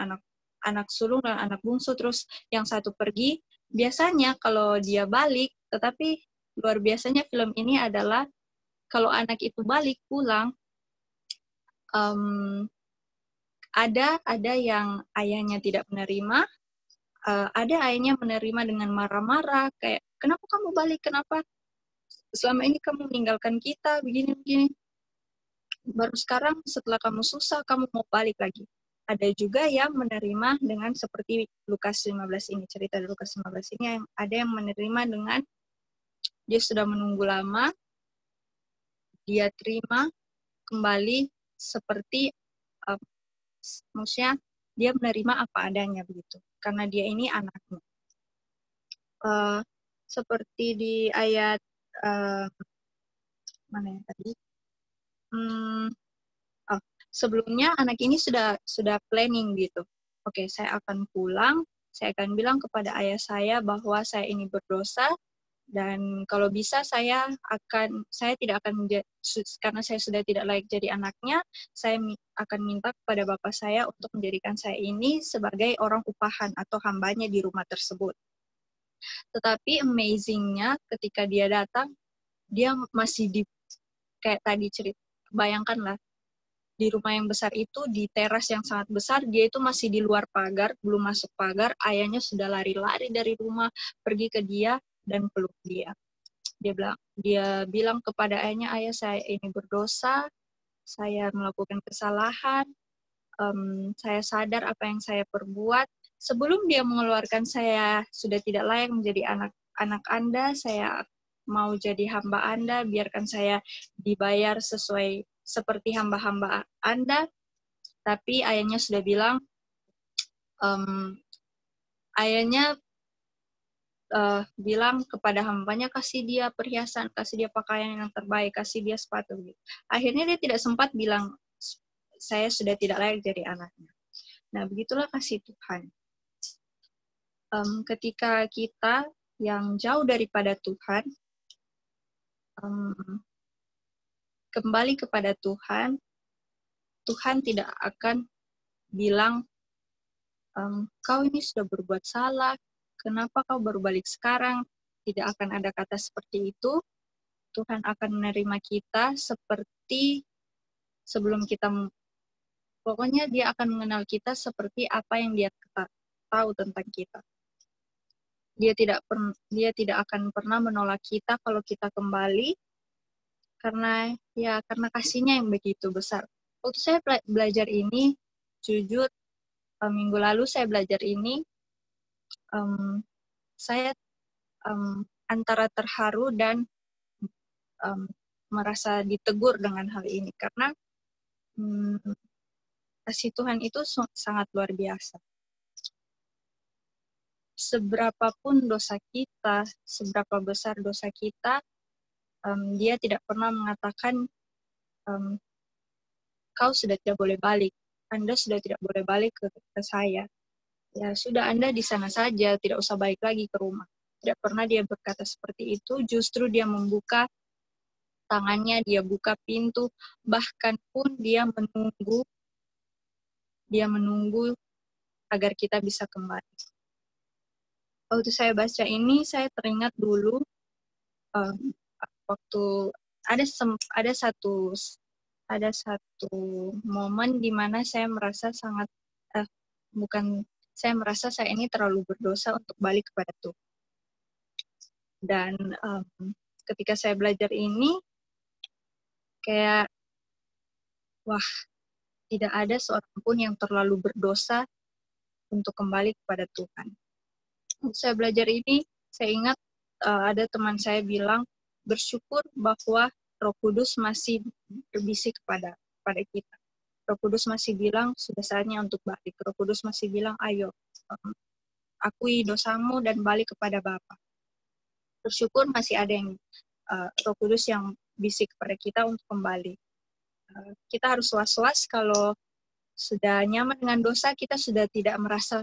anak sulung dan anak bungsu, terus yang satu pergi. Biasanya kalau dia balik, tetapi luar biasanya film ini adalah kalau anak itu balik pulang, ada yang ayahnya tidak menerima, ada ayahnya menerima dengan marah-marah, kayak kenapa kamu balik, kenapa selama ini kamu meninggalkan kita, begini-begini. Baru sekarang setelah kamu susah, kamu mau balik lagi. Ada juga yang menerima dengan seperti Lukas 15 ini, cerita di Lukas 15 ini, ada yang menerima dengan dia sudah menunggu lama, dia terima kembali seperti maksudnya dia menerima apa adanya begitu, karena dia ini anaknya. Seperti di ayat mana yang tadi? Sebelumnya anak ini sudah planning gitu. Oke, saya akan pulang, saya akan bilang kepada ayah saya bahwa saya ini berdosa, dan kalau bisa saya tidak akan, karena saya sudah tidak layak jadi anaknya, saya akan minta kepada bapak saya untuk menjadikan saya ini sebagai orang upahan atau hambanya di rumah tersebut. Tetapi amazing-nya ketika dia datang, dia masih kayak tadi cerita, bayangkanlah, di rumah yang besar itu, di teras yang sangat besar, dia itu masih di luar pagar, belum masuk pagar, ayahnya sudah lari-lari dari rumah, pergi ke dia, dan peluk dia. Dia bilang kepada ayahnya, ayah saya ini berdosa, saya melakukan kesalahan, saya sadar apa yang saya perbuat. Sebelum dia mengeluarkan saya sudah tidak layak menjadi anak Anda, saya mau jadi hamba Anda, biarkan saya dibayar sesuai seperti hamba-hamba Anda. Tapi ayahnya sudah bilang, ayahnya bilang kepada hambanya, kasih dia perhiasan, kasih dia pakaian yang terbaik, kasih dia sepatu. Gitu. Akhirnya dia tidak sempat bilang, saya sudah tidak layak jadi anaknya. Nah, begitulah kasih Tuhan. Ketika kita yang jauh daripada Tuhan, kembali kepada Tuhan, Tuhan tidak akan bilang, kau ini sudah berbuat salah, kenapa kau baru balik sekarang? Tidak akan ada kata seperti itu. Tuhan akan menerima kita seperti sebelum kita, pokoknya dia akan mengenal kita seperti apa yang dia tahu tentang kita. Dia tidak akan pernah menolak kita kalau kita kembali, karena kasihnya yang begitu besar. Waktu saya belajar ini, jujur, minggu lalu saya belajar ini, saya antara terharu dan merasa ditegur dengan hal ini, karena kasih Tuhan itu sangat luar biasa. Seberapapun dosa kita, seberapa besar dosa kita, dia tidak pernah mengatakan, kau sudah tidak boleh balik, Anda sudah tidak boleh balik ke saya. Ya sudah, Anda di sana saja, tidak usah balik lagi ke rumah. Tidak pernah dia berkata seperti itu, justru dia membuka tangannya, dia buka pintu, bahkan pun dia menunggu agar kita bisa kembali. Waktu saya baca ini, saya teringat dulu waktu ada satu momen di mana saya merasa saya merasa saya ini terlalu berdosa untuk balik kepada Tuhan. Dan ketika saya belajar ini, kayak, wah, tidak ada seorang pun yang terlalu berdosa untuk kembali kepada Tuhan. Saya belajar ini, saya ingat ada teman saya bilang, bersyukur bahwa Roh Kudus masih berbisik kepada kita. Roh Kudus masih bilang, sudah saatnya untuk balik. Roh Kudus masih bilang, ayo, akui dosamu dan balik kepada Bapa. Bersyukur masih ada yang Roh Kudus yang bisik kepada kita untuk kembali. Kita harus was-was kalau sudah nyaman dengan dosa, kita sudah tidak merasa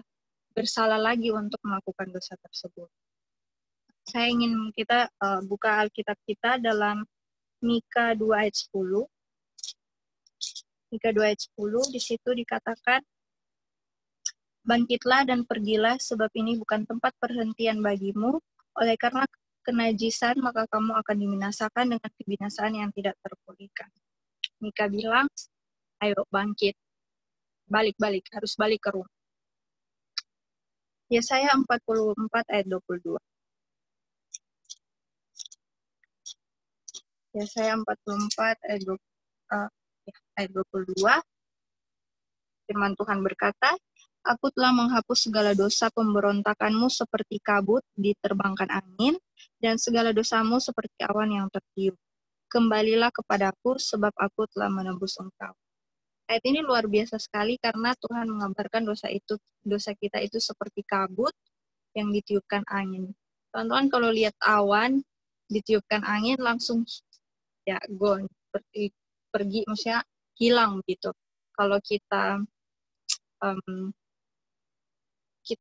bersalah lagi untuk melakukan dosa tersebut. Saya ingin kita buka Alkitab kita dalam Mika 2 ayat 10. Mika 2 ayat 10, di situ dikatakan, bangkitlah dan pergilah, sebab ini bukan tempat perhentian bagimu, oleh karena kenajisan, maka kamu akan dibinasakan dengan kebinasaan yang tidak terpulihkan. Mika bilang, ayo bangkit, balik, harus balik ke rumah. Yesaya 44 ayat 22. Yesaya 44 ayat 22. Firman Tuhan berkata, aku telah menghapus segala dosa pemberontakanmu seperti kabut diterbangkan angin, dan segala dosamu seperti awan yang tertiup. Kembalilah kepadaku, sebab aku telah menebus engkau. Ayat ini luar biasa sekali karena Tuhan mengabarkan dosa kita itu seperti kabut yang ditiupkan angin. Teman-teman kalau lihat awan ditiupkan angin langsung ya gone, seperti pergi, maksudnya hilang gitu. Kalau kita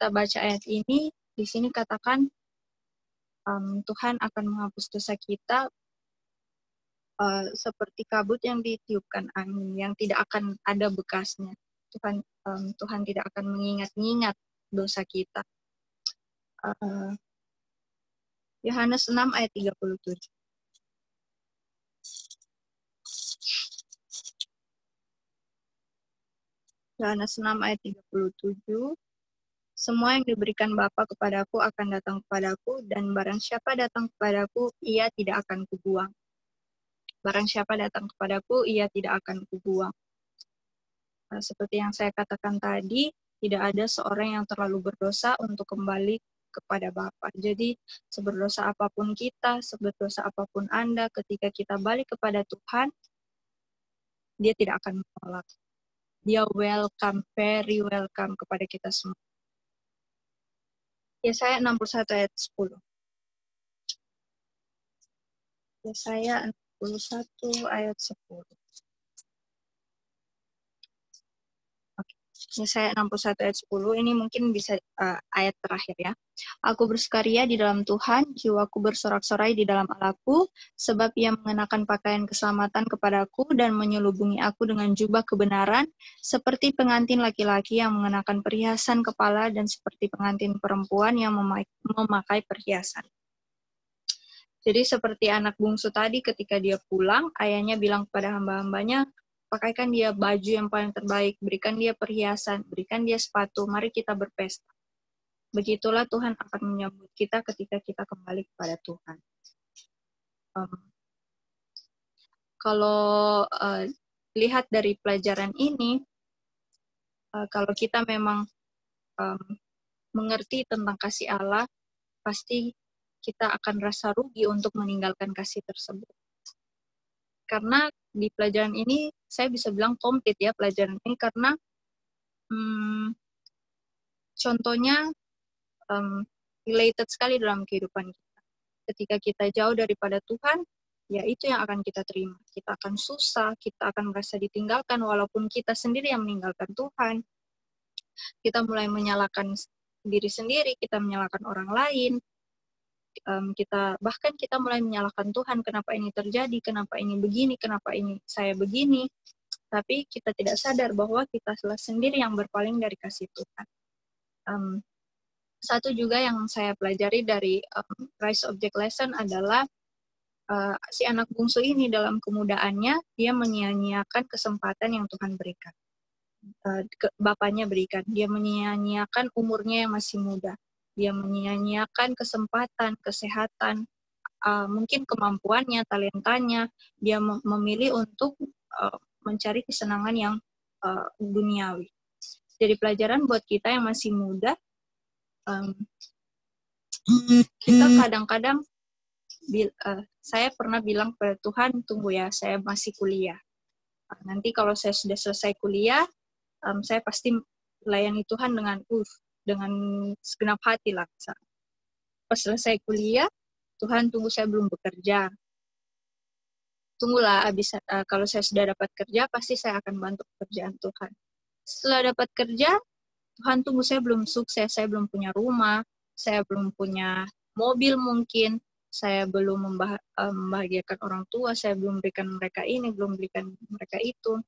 baca ayat ini, di sini katakan Tuhan akan menghapus dosa kita seperti kabut yang ditiupkan angin, yang tidak akan ada bekasnya. Tuhan tidak akan mengingat-ingat dosa kita. Yohanes 6 ayat 37. Yohanes 6 ayat 37. Semua yang diberikan Bapa kepadaku akan datang kepadaku, dan barang siapa datang kepadaku, ia tidak akan kubuang. Barang siapa datang kepadaku, ia tidak akan kubuang. Seperti yang saya katakan tadi, tidak ada seorang yang terlalu berdosa untuk kembali kepada Bapa. Jadi, seberdosa apapun kita, seberdosa apapun Anda, ketika kita balik kepada Tuhan, Dia tidak akan menolak. Dia welcome, very welcome kepada kita semua. Yesaya 61 ayat 10. Yesaya 61 ayat 10. Yesaya 61 ayat 10, ini mungkin bisa ayat terakhir ya. Aku bersukaria di dalam Tuhan, jiwaku bersorak-sorai di dalam Allahku, sebab Ia mengenakan pakaian keselamatan kepadaku dan menyelubungi aku dengan jubah kebenaran, seperti pengantin laki-laki yang mengenakan perhiasan kepala dan seperti pengantin perempuan yang memakai perhiasan. Jadi seperti anak bungsu tadi ketika dia pulang, ayahnya bilang kepada hamba-hambanya, pakaikan dia baju yang paling terbaik, berikan dia perhiasan, berikan dia sepatu, mari kita berpesta. Begitulah Tuhan akan menyambut kita ketika kita kembali kepada Tuhan. Kalau lihat dari pelajaran ini, kalau kita memang mengerti tentang kasih Allah, pasti kita akan rasa rugi untuk meninggalkan kasih tersebut. Karena di pelajaran ini, saya bisa bilang komplit ya pelajaran ini, karena contohnya related sekali dalam kehidupan kita. Ketika kita jauh daripada Tuhan, ya itu yang akan kita terima. Kita akan susah, kita akan merasa ditinggalkan, walaupun kita sendiri yang meninggalkan Tuhan. Kita mulai menyalahkan diri sendiri, kita menyalahkan orang lain, kita mulai menyalahkan Tuhan, kenapa ini terjadi, kenapa ini begini, kenapa ini saya begini. Tapi kita tidak sadar bahwa kita sendiri yang berpaling dari kasih Tuhan. Satu juga yang saya pelajari dari Rise Object Lesson adalah si anak bungsu ini dalam kemudaannya, dia menyia-nyiakan kesempatan yang Tuhan berikan. Bapaknya berikan. Dia menyia-nyiakan umurnya yang masih muda. Dia menyia-nyiakan kesempatan, kesehatan, mungkin kemampuannya, talentanya. Dia memilih untuk mencari kesenangan yang duniawi. Jadi pelajaran buat kita yang masih muda, kita kadang-kadang, saya pernah bilang kepada Tuhan, tunggu ya, saya masih kuliah. Nanti kalau saya sudah selesai kuliah, saya pasti melayani Tuhan dengan segenap hati lah. Pas selesai kuliah, Tuhan tunggu saya belum bekerja. Tunggulah, kalau saya sudah dapat kerja, pasti saya akan bantu pekerjaan Tuhan. Setelah dapat kerja, Tuhan tunggu saya belum sukses, saya belum punya rumah, saya belum punya mobil mungkin, saya belum membahagiakan orang tua, saya belum berikan mereka ini, belum berikan mereka itu.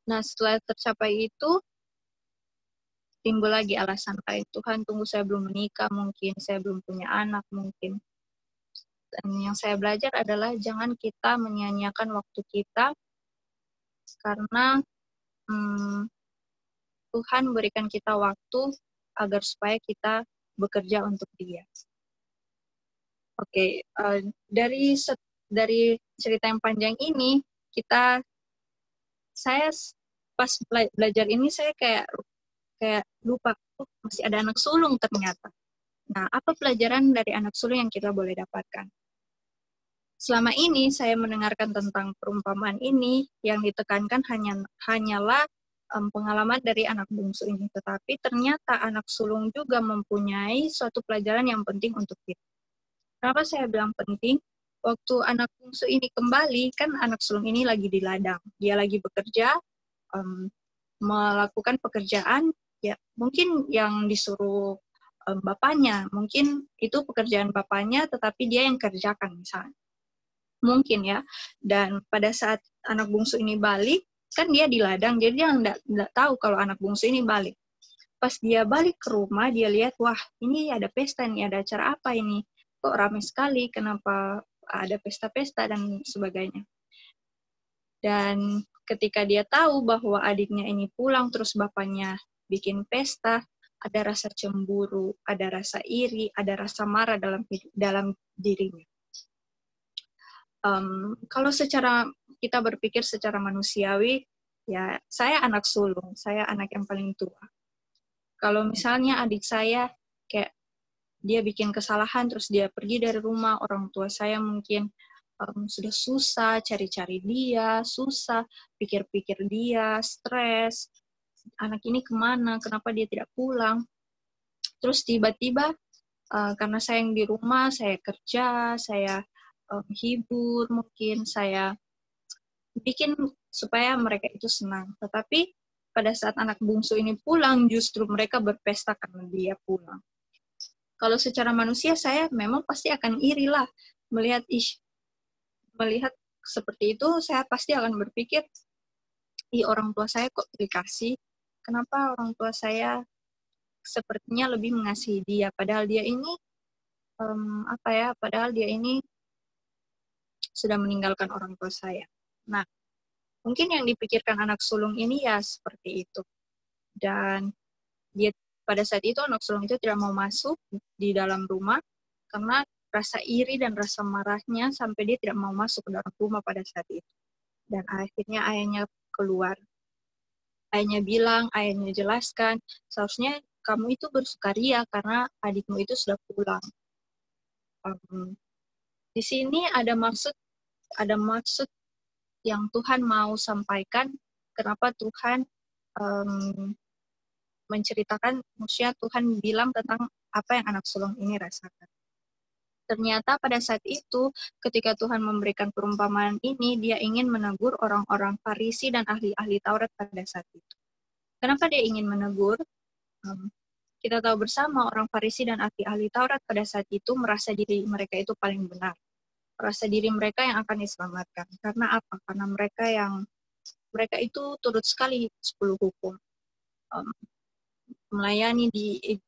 Nah, setelah tercapai itu, timbul lagi alasan lain. Tuhan tunggu saya belum menikah mungkin, saya belum punya anak mungkin. Dan yang saya belajar adalah jangan kita menyia-nyiakan waktu kita, karena Tuhan berikan kita waktu agar supaya kita bekerja untuk Dia. Oke, dari cerita yang panjang ini, saya pas belajar ini saya kayak lupa, masih ada anak sulung ternyata. Nah, apa pelajaran dari anak sulung yang kita boleh dapatkan? Selama ini saya mendengarkan tentang perumpamaan ini, yang ditekankan hanyalah pengalaman dari anak bungsu ini, tetapi ternyata anak sulung juga mempunyai suatu pelajaran yang penting untuk kita. Kenapa saya bilang penting? Waktu anak bungsu ini kembali, kan anak sulung ini lagi di ladang. Dia lagi bekerja, melakukan pekerjaan, ya mungkin yang disuruh bapaknya. Mungkin itu pekerjaan bapaknya, tetapi dia yang kerjakan misalnya. Mungkin ya. Dan pada saat anak bungsu ini balik, kan dia di ladang, jadi dia nggak tahu kalau anak bungsu ini balik. Pas dia balik ke rumah, dia lihat, wah ini ada pesta nih, ada acara apa ini? Kok ramai sekali, kenapa ada pesta-pesta dan sebagainya. Dan ketika dia tahu bahwa adiknya ini pulang, terus bapaknya bikin pesta, ada rasa cemburu, ada rasa iri, ada rasa marah dalam dirinya. Kalau kita berpikir secara manusiawi, ya saya anak sulung, saya anak yang paling tua. Kalau misalnya adik saya kayak dia bikin kesalahan, terus dia pergi dari rumah, orang tua saya mungkin sudah susah cari-cari dia, susah pikir-pikir dia, stres, anak ini kemana, kenapa dia tidak pulang. Terus tiba-tiba, karena saya yang di rumah, saya kerja, saya hibur mungkin, saya bikin supaya mereka itu senang. Tetapi pada saat anak bungsu ini pulang, justru mereka berpesta karena dia pulang. Kalau secara manusia, saya memang pasti akan iri lah. Melihat seperti itu, saya pasti akan berpikir, orang tua saya kok dikasih, kenapa orang tua saya sepertinya lebih mengasihi dia, padahal dia ini, padahal dia ini sudah meninggalkan orang tua saya. Nah, mungkin yang dipikirkan anak sulung ini ya seperti itu. Dan dia pada saat itu anak sulung itu tidak mau masuk di dalam rumah karena rasa iri dan rasa marahnya sampai dia tidak mau masuk ke dalam rumah pada saat itu. Dan akhirnya ayahnya keluar. Ayahnya bilang, ayahnya jelaskan, seharusnya kamu itu bersukaria karena adikmu itu sudah pulang. Di sini ada maksud yang Tuhan mau sampaikan, kenapa Tuhan menceritakan, maksudnya Tuhan bilang tentang apa yang anak sulung ini rasakan. Ternyata pada saat itu, ketika Tuhan memberikan perumpamaan ini, dia ingin menegur orang-orang Farisi dan ahli-ahli Taurat pada saat itu. Kenapa dia ingin menegur? Kita tahu bersama orang Farisi dan ahli-ahli Taurat pada saat itu merasa diri mereka itu paling benar. Merasa diri mereka yang akan diselamatkan. Karena apa? Karena mereka itu turut sekali 10 hukum. melayani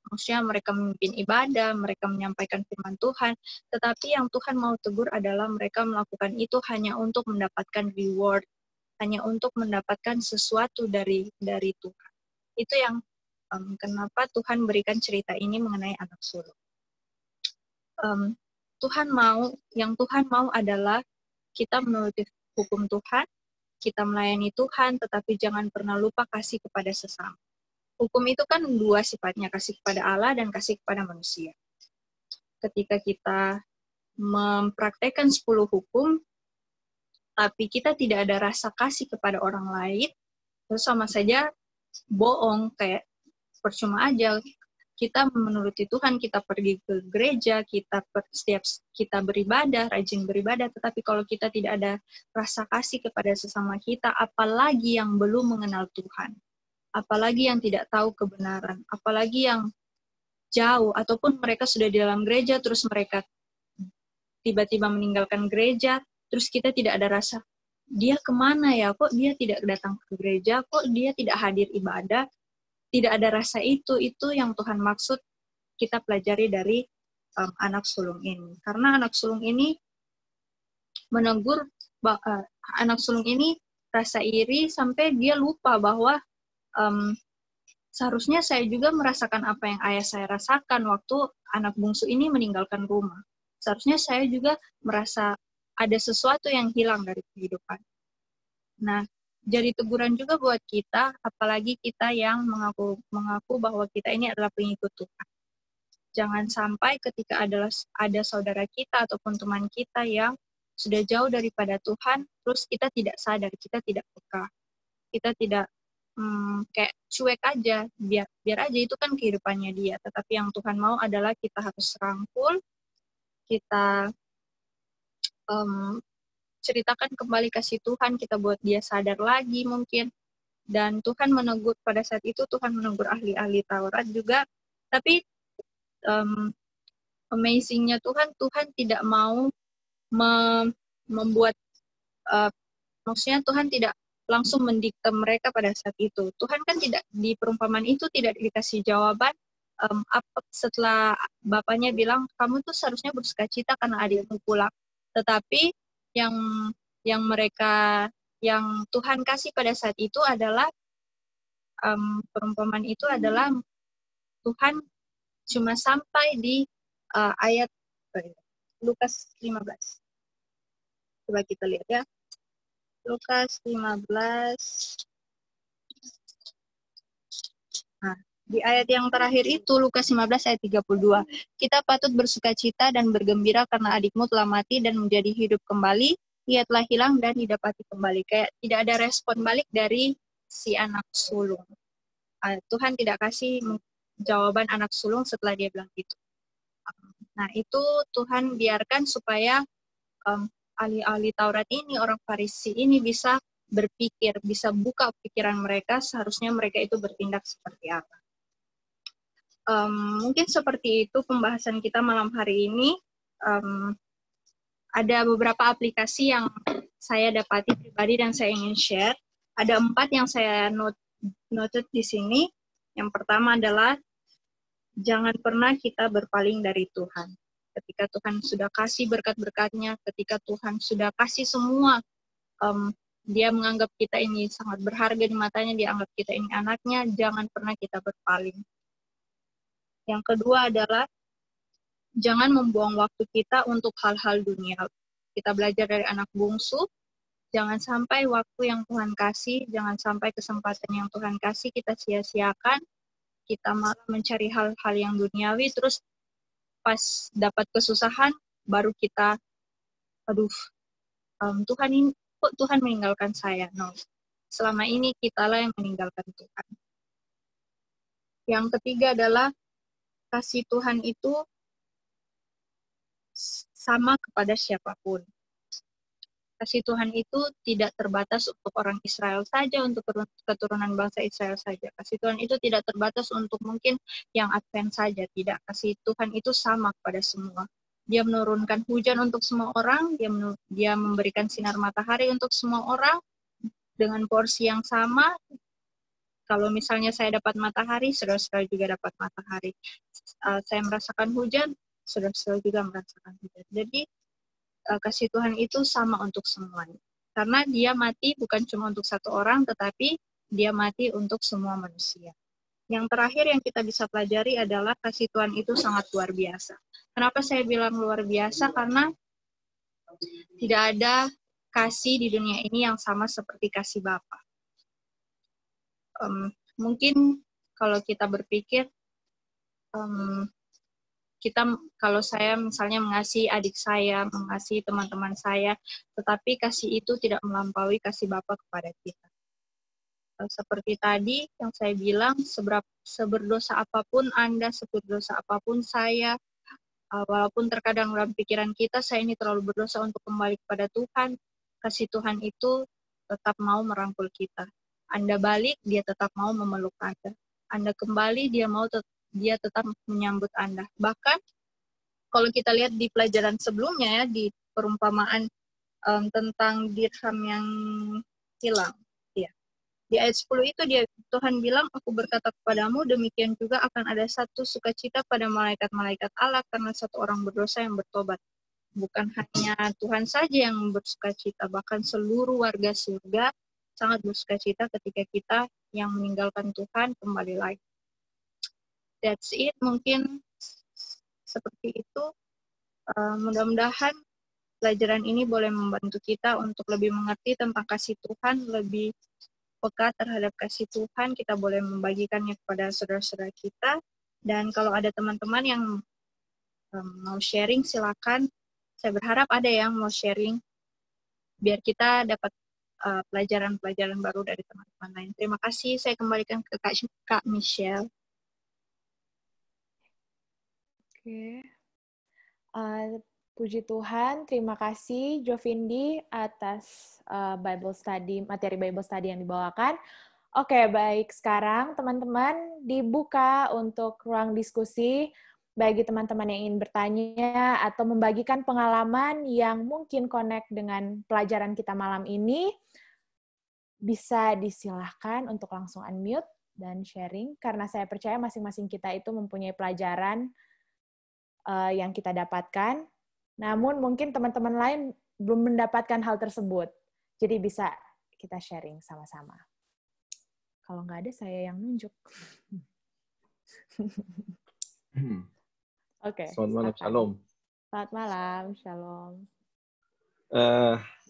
maksudnya mereka memimpin ibadah, mereka menyampaikan firman Tuhan, tetapi yang Tuhan mau tegur adalah mereka melakukan itu hanya untuk mendapatkan reward, hanya untuk mendapatkan sesuatu dari Tuhan. Itu yang kenapa Tuhan berikan cerita ini mengenai anak sulung. Yang Tuhan mau adalah kita menuruti hukum Tuhan, kita melayani Tuhan, tetapi jangan pernah lupa kasih kepada sesama. Hukum itu kan dua sifatnya, kasih kepada Allah dan kasih kepada manusia. Ketika kita mempraktekkan 10 hukum, tapi kita tidak ada rasa kasih kepada orang lain, itu sama saja bohong, kayak percuma aja. Kita menuruti Tuhan, kita pergi ke gereja, kita beribadah, rajin beribadah, tetapi kalau kita tidak ada rasa kasih kepada sesama kita, apalagi yang belum mengenal Tuhan, apalagi yang tidak tahu kebenaran, apalagi yang jauh, ataupun mereka sudah di dalam gereja, terus mereka tiba-tiba meninggalkan gereja, terus kita tidak ada rasa, dia kemana ya, kok dia tidak datang ke gereja, kok dia tidak hadir ibadah, tidak ada rasa itu yang Tuhan maksud kita pelajari dari anak sulung ini. Karena anak sulung ini menegur, anak sulung ini rasa iri sampai dia lupa bahwa seharusnya saya juga merasakan apa yang ayah saya rasakan waktu anak bungsu ini meninggalkan rumah. Seharusnya saya juga merasa ada sesuatu yang hilang dari kehidupan. Nah, jadi teguran juga buat kita, apalagi kita yang mengaku bahwa kita ini adalah pengikut Tuhan. Jangan sampai ketika ada saudara kita ataupun teman kita yang sudah jauh daripada Tuhan, terus kita tidak sadar, kita tidak peka, kita tidak kayak cuek aja, biar aja itu kan kehidupannya dia. Tetapi yang Tuhan mau adalah kita harus rangkul, kita ceritakan kembali kasih Tuhan, kita buat dia sadar lagi mungkin. Dan Tuhan menegur, pada saat itu Tuhan menegur ahli-ahli Taurat juga. Tapi amazing-nya Tuhan tidak mau membuat, maksudnya Tuhan tidak langsung mendikte mereka pada saat itu. Tuhan kan tidak, di perumpamaan itu tidak dikasih jawaban setelah bapaknya bilang, kamu tuh seharusnya bersukacita karena adikmu pulang. Tetapi yang Tuhan kasih pada saat itu adalah perumpamaan itu adalah Tuhan cuma sampai di ayat Lukas 15. Coba kita lihat ya. Lukas 15. Nah, di ayat yang terakhir itu, Lukas 15 ayat 32. Kita patut bersukacita dan bergembira karena adikmu telah mati dan menjadi hidup kembali. Ia telah hilang dan didapati kembali. Kayak tidak ada respon balik dari si anak sulung. Tuhan tidak kasih jawaban anak sulung setelah dia bilang gitu. Nah, itu Tuhan biarkan supaya ahli-ahli Taurat ini, orang Farisi ini bisa berpikir, bisa buka pikiran mereka, seharusnya mereka itu bertindak seperti apa. Mungkin seperti itu pembahasan kita malam hari ini. Ada beberapa aplikasi yang saya dapati pribadi dan saya ingin share. Ada 4 yang saya noted di sini. Yang pertama adalah, jangan pernah kita berpaling dari Tuhan. Ketika Tuhan sudah kasih berkat-berkatnya, ketika Tuhan sudah kasih semua, dia menganggap kita ini sangat berharga di matanya, dia anggap kita ini anaknya, jangan pernah kita berpaling. Yang kedua adalah, jangan membuang waktu kita untuk hal-hal dunia. Kita belajar dari anak bungsu, jangan sampai waktu yang Tuhan kasih, jangan sampai kesempatan yang Tuhan kasih kita sia-siakan, kita malah mencari hal-hal yang duniawi, terus pas dapat kesusahan, baru kita, Tuhan ini, kok Tuhan meninggalkan saya? No. Selama ini kitalah yang meninggalkan Tuhan. Yang ketiga adalah, kasih Tuhan itu sama kepada siapapun. Kasih Tuhan itu tidak terbatas untuk orang Israel saja, untuk keturunan bangsa Israel saja. Kasih Tuhan itu tidak terbatas untuk mungkin yang Advent saja, tidak. Kasih Tuhan itu sama kepada semua. Dia menurunkan hujan untuk semua orang, dia memberikan sinar matahari untuk semua orang, dengan porsi yang sama. Kalau misalnya saya dapat matahari, saudara-saudara juga dapat matahari. Saya merasakan hujan, saudara-saudara juga merasakan hujan. Jadi kasih Tuhan itu sama untuk semuanya. Karena dia mati bukan cuma untuk satu orang, tetapi dia mati untuk semua manusia. Yang terakhir yang kita bisa pelajari adalah kasih Tuhan itu sangat luar biasa. Kenapa saya bilang luar biasa? Karena tidak ada kasih di dunia ini yang sama seperti kasih Bapa. Mungkin kalau kita berpikir, kalau saya misalnya mengasihi adik saya, mengasihi teman-teman saya, tetapi kasih itu tidak melampaui kasih Bapa kepada kita. Seperti tadi yang saya bilang, seberdosa apapun Anda, seberdosa apapun saya, walaupun terkadang dalam pikiran kita, saya ini terlalu berdosa untuk kembali kepada Tuhan, kasih Tuhan itu tetap mau merangkul kita. Anda balik, dia tetap mau memeluk Anda. Anda kembali, dia tetap menyambut Anda. Bahkan, kalau kita lihat di pelajaran sebelumnya, ya, di perumpamaan tentang dirham yang hilang. Ya. Di ayat 10 itu Tuhan bilang, aku berkata kepadamu, demikian juga akan ada satu sukacita pada malaikat-malaikat Allah karena satu orang berdosa yang bertobat. Bukan hanya Tuhan saja yang bersukacita, bahkan seluruh warga surga sangat bersukacita ketika kita yang meninggalkan Tuhan kembali lagi. That's it, mungkin seperti itu. Mudah-mudahan pelajaran ini boleh membantu kita untuk lebih mengerti tentang kasih Tuhan, lebih peka terhadap kasih Tuhan, kita boleh membagikannya kepada saudara-saudara kita. Dan kalau ada teman-teman yang mau sharing, silakan. Saya berharap ada yang mau sharing, biar kita dapat pelajaran-pelajaran baru dari teman-teman lain. Terima kasih, saya kembalikan ke Kak Michelle. Oke. Puji Tuhan, terima kasih Jovindi atas materi Bible Study yang dibawakan. Oke, baik. Sekarang teman-teman dibuka untuk ruang diskusi bagi teman-teman yang ingin bertanya atau membagikan pengalaman yang mungkin connect dengan pelajaran kita malam ini. Bisa disilahkan untuk langsung unmute dan sharing, karena saya percaya masing-masing kita itu mempunyai pelajaran yang kita dapatkan. Namun mungkin teman-teman lain belum mendapatkan hal tersebut. Jadi bisa kita sharing sama-sama. Kalau nggak ada, saya yang nunjuk. Oke. Selamat malam, Shalom. Selamat malam, Shalom.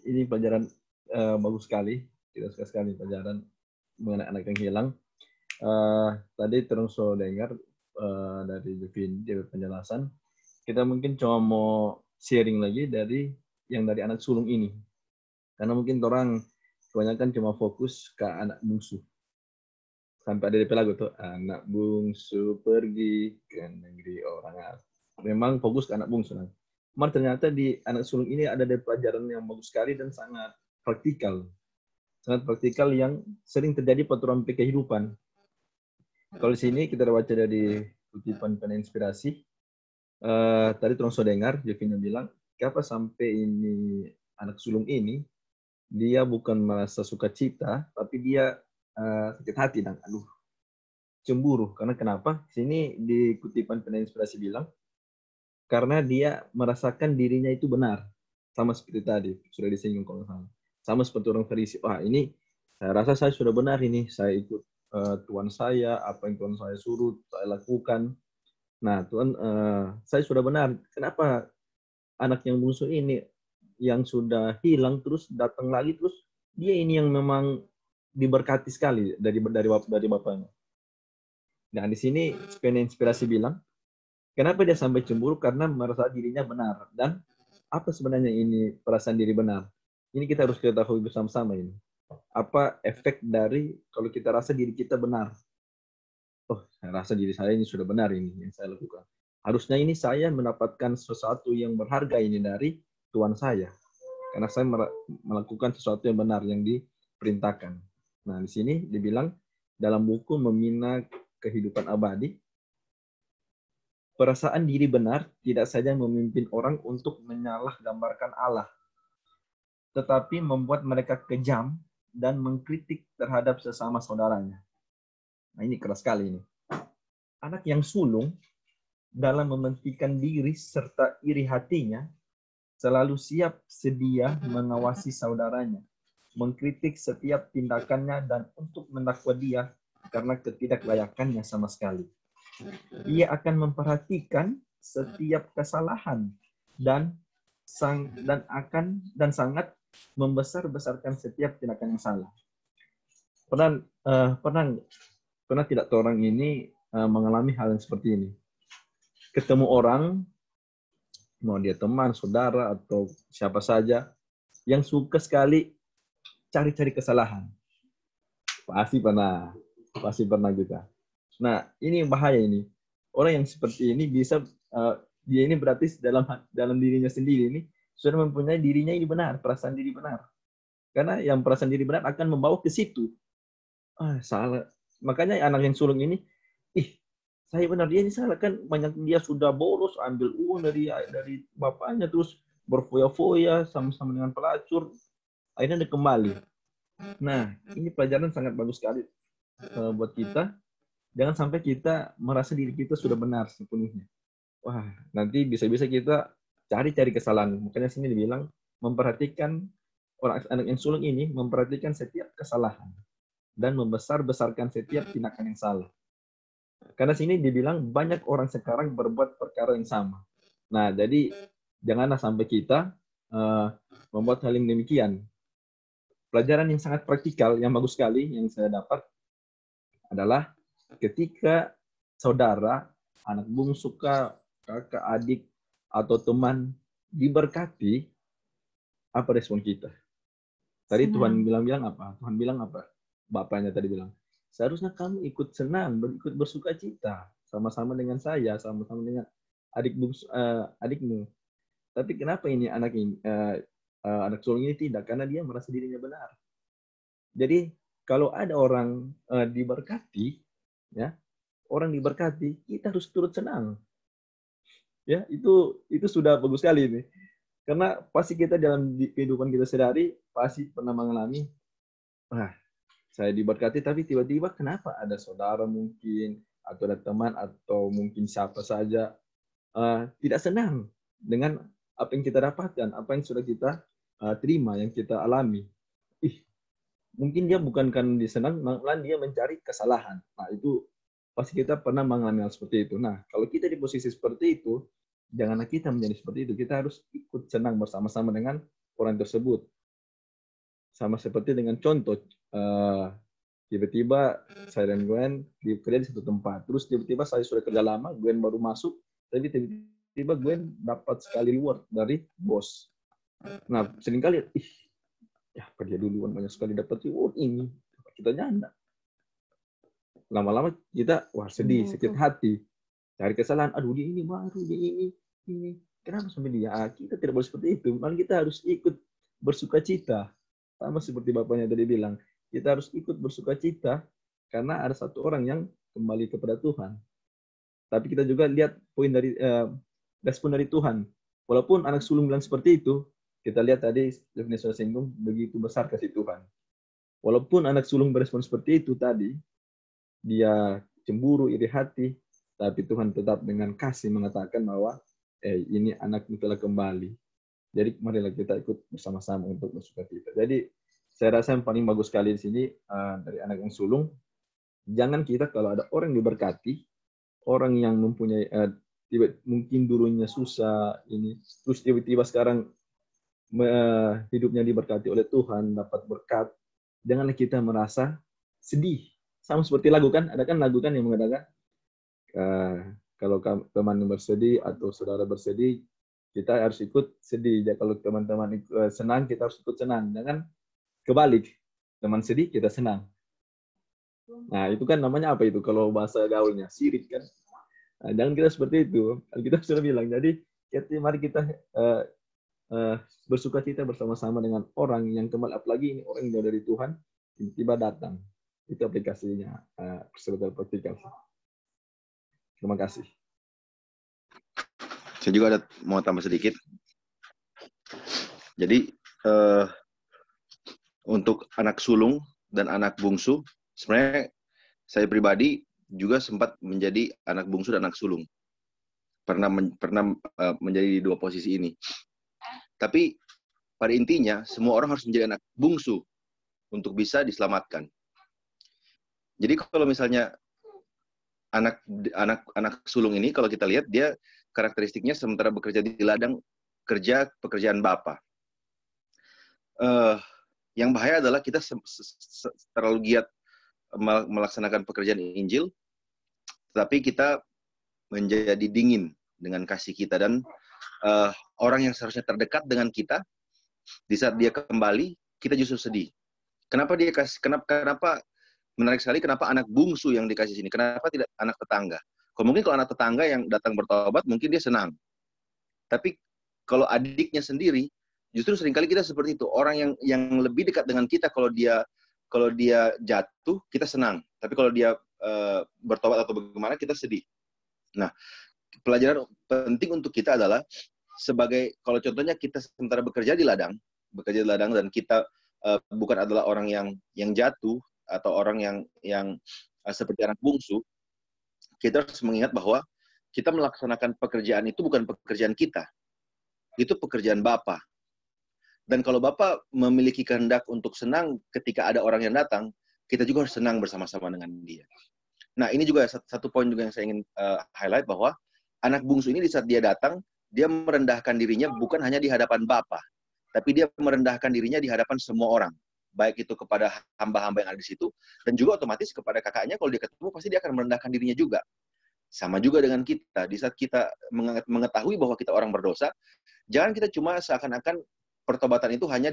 Ini pelajaran bagus sekali. Kita suka sekali pelajaran mengenai anak yang hilang. Tadi terus dengar dari Jovin, dia penjelasan. Kita mungkin cuma mau sharing lagi dari anak sulung ini. Karena mungkin orang kebanyakan cuma fokus ke anak bungsu. Sampai ada DP lagu tuh, anak bungsu pergi ke negeri orang asing. Memang fokus ke anak bungsu. Cuman ternyata di anak sulung ini ada pelajaran yang bagus sekali dan sangat praktikal. Sangat praktikal yang sering terjadi pada orang kehidupan. Kalau di sini kita baca dari kutipan peninspirasi. Tadi terus dengar, Jovina bilang, kenapa sampai ini anak sulung ini, dia bukan merasa sukacita, tapi dia sakit hati dan cemburu. Karena kenapa? Sini di kutipan peninspirasi bilang, karena dia merasakan dirinya itu benar. Sama seperti tadi, sudah disinggung kalau salah. Sama seperti orang Farisi, ini saya rasa saya sudah benar ini, saya ikut Tuhan saya, apa yang Tuhan saya suruh, saya lakukan. Nah, Tuhan, saya sudah benar. Kenapa anak yang bungsu ini yang sudah hilang terus datang lagi, terus dia ini yang memang diberkati sekali dari bapaknya. Nah, di sini inspirasi bilang, kenapa dia sampai cemburu? Karena merasa dirinya benar. Dan apa sebenarnya ini perasaan diri benar? Ini kita harus ketahui bersama-sama ini. Apa efek dari kalau kita rasa diri kita benar? Oh, saya rasa diri saya ini sudah benar ini yang saya lakukan. Harusnya ini saya mendapatkan sesuatu yang berharga ini dari Tuhan saya. Karena saya melakukan sesuatu yang benar yang diperintahkan. Nah, di sini dibilang dalam buku Membina Kehidupan Abadi, perasaan diri benar tidak saja memimpin orang untuk menyalahgambarkan Allah, tetapi membuat mereka kejam dan mengkritik terhadap sesama saudaranya. Nah, ini keras sekali ini. Anak yang sulung dalam mementingkan diri serta iri hatinya, selalu siap sedia mengawasi saudaranya, mengkritik setiap tindakannya dan untuk mendakwa dia karena ketidaklayakannya sama sekali. Ia akan memperhatikan setiap kesalahan dan sangat membesar-besarkan setiap tindakan yang salah. Pernah tidak orang ini mengalami hal yang seperti ini? Ketemu orang, mau dia teman, saudara, atau siapa saja, yang suka sekali cari-cari kesalahan. Pasti pernah juga. Nah, ini bahaya ini. Orang yang seperti ini bisa, dia ini berarti dalam dirinya sendiri ini sudah mempunyai dirinya ini benar, perasaan diri benar. Karena yang perasaan diri benar akan membawa ke situ. Salah. Makanya anak yang sulung ini, saya benar, dia ini salah kan, banyak dia sudah boros, ambil uang dari bapaknya, terus berfoya-foya sama-sama dengan pelacur, akhirnya dia kembali. Nah, ini pelajaran sangat bagus sekali buat kita. Jangan sampai kita merasa diri kita sudah benar sepenuhnya. Wah, nanti bisa-bisa kita cari-cari kesalahan. Makanya sini dibilang memperhatikan anak yang sulung ini, memperhatikan setiap kesalahan dan membesar-besarkan setiap tindakan yang salah. Karena sini dibilang banyak orang sekarang berbuat perkara yang sama. Nah, jadi janganlah sampai kita membuat hal yang demikian. Pelajaran yang sangat praktikal, yang bagus sekali yang saya dapat adalah ketika saudara, anak bungsu, kakak, adik, atau teman diberkati, apa respon kita? Tadi Tuhan bilang apa? Tuhan bilang apa? Bapaknya tadi bilang, seharusnya kamu ikut senang, ikut bersuka cita, sama-sama dengan saya, sama-sama dengan adikmu. Tapi kenapa ini anak sulung ini tidak? Karena dia merasa dirinya benar. Jadi kalau ada orang diberkati, ya, orang diberkati, kita harus turut senang. Ya, itu sudah bagus sekali ini. Karena pasti kita dalam kehidupan kita sehari pasti pernah mengalami, saya diberkati, tapi tiba-tiba kenapa ada saudara mungkin, atau ada teman, atau mungkin siapa saja tidak senang dengan apa yang kita dapatkan, apa yang sudah kita terima, yang kita alami. Mungkin dia bukan karena dia senang, malah dia mencari kesalahan. Nah, itu pasti kita pernah mengalami hal seperti itu. Nah, kalau kita di posisi seperti itu, janganlah kita menjadi seperti itu. Kita harus ikut senang bersama-sama dengan orang tersebut. Sama seperti dengan contoh, tiba-tiba saya dan Gwen kerja di satu tempat. Terus tiba-tiba saya sudah kerja lama, Gwen baru masuk, tapi tiba-tiba Gwen dapat sekali reward dari bos. Nah, seringkali, kerja duluan banyak sekali dapat reward ini. Kita nyanda. Lama-lama kita, sedih, sakit hati. Cari kesalahan, dia ini baru, dia ini. Kenapa sampai dia? Kita tidak boleh seperti itu. Malah kita harus ikut bersuka cita. Sama seperti bapaknya tadi bilang, kita harus ikut bersuka cita karena ada satu orang yang kembali kepada Tuhan. Tapi kita juga lihat poin dari respon dari Tuhan. Walaupun anak sulung bilang seperti itu, kita lihat tadi Stephanie sudah singgung, begitu besar kasih Tuhan. Walaupun anak sulung berespon seperti itu tadi, dia cemburu, iri hati, tapi Tuhan tetap dengan kasih mengatakan bahwa ini anakmu telah kembali. Jadi marilah kita ikut bersama-sama untuk bersuka cita. Jadi saya rasa yang paling bagus sekali di sini dari anak yang sulung, jangan kita kalau ada orang diberkati, orang yang mempunyai mungkin dulunya susah ini, terus tiba-tiba sekarang hidupnya diberkati oleh Tuhan, dapat berkat, janganlah kita merasa sedih. Sama seperti lagu kan, ada kan lagu kan yang mengatakan kalau teman bersedih atau saudara bersedih, kita harus ikut sedih. Jadi kalau teman-teman senang, kita harus ikut senang. Jangan kebalik, teman sedih kita senang. Nah, itu kan namanya apa itu kalau bahasa gaulnya? Sirik kan. Nah, jangan kita seperti itu. Kita sudah bilang. Jadi mari kita bersuka cita bersama-sama dengan orang yang kembali, apalagi ini orang yang jauh dari Tuhan, tiba-tiba datang. Itu aplikasinya persahabatan praktikal. Terima kasih. Saya juga mau tambah sedikit. Jadi untuk anak sulung dan anak bungsu, sebenarnya Saya pribadi juga sempat menjadi anak bungsu dan anak sulung. Pernah menjadi di dua posisi ini. Tapi pada intinya semua orang harus menjadi anak bungsu untuk bisa diselamatkan. Jadi kalau misalnya anak sulung ini, kalau kita lihat dia karakteristiknya sementara bekerja di ladang kerja pekerjaan bapa. Yang bahaya adalah kita terlalu giat melaksanakan pekerjaan Injil, tetapi kita menjadi dingin dengan kasih kita, dan orang yang seharusnya terdekat dengan kita, di saat dia kembali, kita justru sedih. Kenapa menarik sekali, kenapa anak bungsu yang dikasih sini? Kenapa tidak anak tetangga? Mungkin kalau anak tetangga yang datang bertobat, mungkin dia senang. Tapi kalau adiknya sendiri, justru seringkali kita seperti itu. Orang yang lebih dekat dengan kita, kalau dia jatuh, kita senang. Tapi kalau dia bertobat atau bagaimana, kita sedih. Nah, pelajaran penting untuk kita adalah sebagai, kalau contohnya kita sementara bekerja di ladang dan kita bukan adalah orang yang jatuh atau orang yang seperti anak bungsu, kita harus mengingat bahwa kita melaksanakan pekerjaan itu bukan pekerjaan kita. Itu pekerjaan Bapa. Dan kalau Bapa memiliki kehendak untuk senang ketika ada orang yang datang, kita juga harus senang bersama-sama dengan dia. Nah, ini juga satu poin juga yang saya ingin highlight, bahwa anak bungsu ini di saat dia datang, dia merendahkan dirinya bukan hanya di hadapan Bapa, tapi dia merendahkan dirinya di hadapan semua orang. Baik itu kepada hamba-hamba yang ada di situ, dan juga otomatis kepada kakaknya, kalau dia ketemu, pasti dia akan merendahkan dirinya juga. Sama juga dengan kita, di saat kita mengetahui bahwa kita orang berdosa, jangan kita cuma seakan-akan pertobatan itu hanya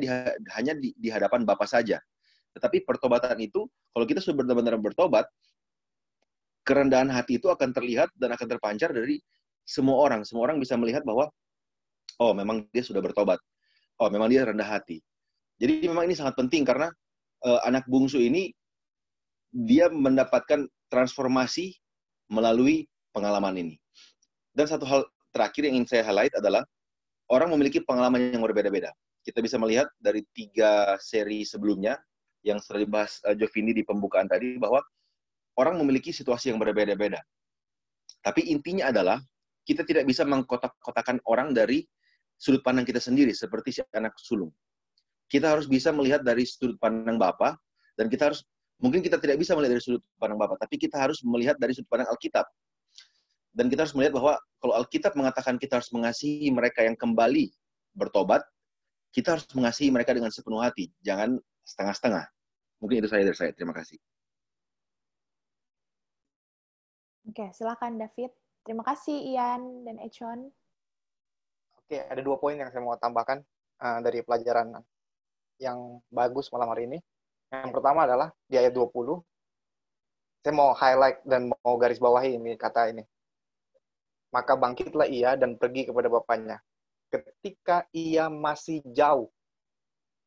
di hadapan Bapa saja. Tetapi pertobatan itu, kalau kita sudah benar-benar bertobat, kerendahan hati itu akan terlihat dan akan terpancar dari semua orang. Semua orang bisa melihat bahwa, oh memang dia sudah bertobat. Oh memang dia rendah hati. Jadi memang ini sangat penting, karena anak bungsu ini, dia mendapatkan transformasi melalui pengalaman ini. Dan satu hal terakhir yang ingin saya highlight adalah, orang memiliki pengalaman yang berbeda-beda. Kita bisa melihat dari 3 seri sebelumnya, yang sudah dibahas Jovini di pembukaan tadi, bahwa orang memiliki situasi yang berbeda-beda. Tapi intinya adalah, kita tidak bisa mengkotak-kotakan orang dari sudut pandang kita sendiri, seperti si anak sulung. Kita harus bisa melihat dari sudut pandang Bapa, dan mungkin kita tidak bisa melihat dari sudut pandang Bapa, tapi kita harus melihat dari sudut pandang Alkitab. Dan kita harus melihat bahwa, kalau Alkitab mengatakan kita harus mengasihi mereka yang kembali bertobat, kita harus mengasihi mereka dengan sepenuh hati, jangan setengah-setengah. Mungkin itu dari saya. Terima kasih. Oke, silakan David. Terima kasih Ian dan Echon. Oke, ada 2 poin yang saya mau tambahkan dari pelajaran yang bagus malam hari ini. Yang pertama adalah di ayat 20. Saya mau highlight dan mau garis bawahi ini kata ini. Maka bangkitlah ia dan pergi kepada bapaknya. Ketika ia masih jauh,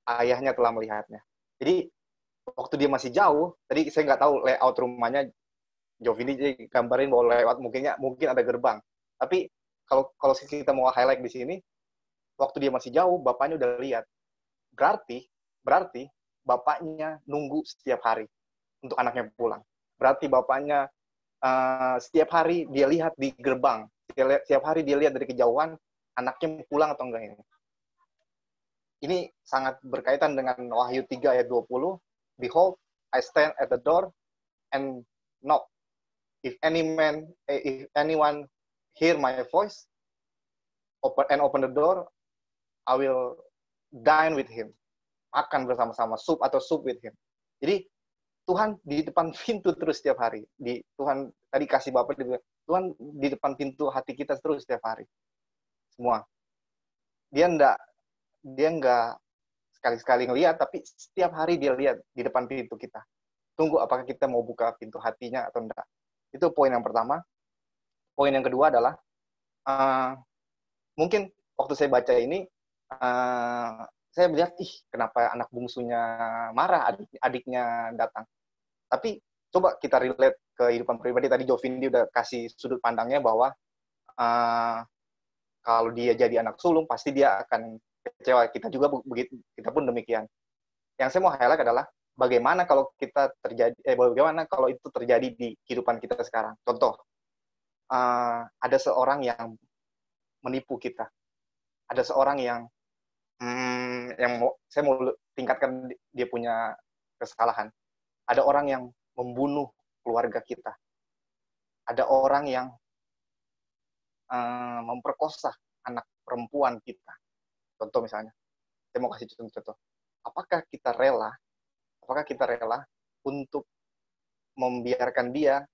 ayahnya telah melihatnya. Jadi, waktu dia masih jauh, tadi saya nggak tahu layout rumahnya, Jovini gambarin bahwa lewat mungkin ada gerbang. Tapi kalau kita mau highlight di sini, waktu dia masih jauh, bapaknya udah lihat. Berarti bapaknya nunggu setiap hari untuk anaknya pulang. Berarti bapaknya setiap hari dia lihat di gerbang. Setiap hari dia lihat dari kejauhan anaknya pulang atau enggak ini. Ini sangat berkaitan dengan Wahyu 3 ayat 20. Behold, I stand at the door and knock. If anyone hear my voice, open the door, I will dine with him. Makan bersama-sama, sup with him. Jadi Tuhan di depan pintu terus setiap hari. Tuhan tadi kasih Bapak, Tuhan di depan pintu hati kita terus setiap hari. Semua. Dia enggak sekali-sekali ngelihat, tapi setiap hari dia lihat di depan pintu kita. Tunggu apakah kita mau buka pintu hatinya atau enggak. Itu poin yang pertama. Poin yang kedua adalah, mungkin waktu saya baca ini, saya melihat, kenapa anak bungsunya marah, adiknya datang. Tapi coba kita relate ke kehidupan pribadi. Tadi Jovindi udah kasih sudut pandangnya bahwa kalau dia jadi anak sulung, pasti dia akan kecewa. Kita juga begitu, kita pun demikian. Yang saya mau highlight adalah, bagaimana kalau bagaimana kalau itu terjadi di kehidupan kita sekarang. Contoh, ada seorang yang menipu kita, ada seorang yang saya mau tingkatkan dia punya kesalahan. Ada orang yang membunuh keluarga kita, ada orang yang memperkosa anak perempuan kita. Contoh misalnya, saya mau kasih contoh. Apakah kita rela untuk membiarkan dia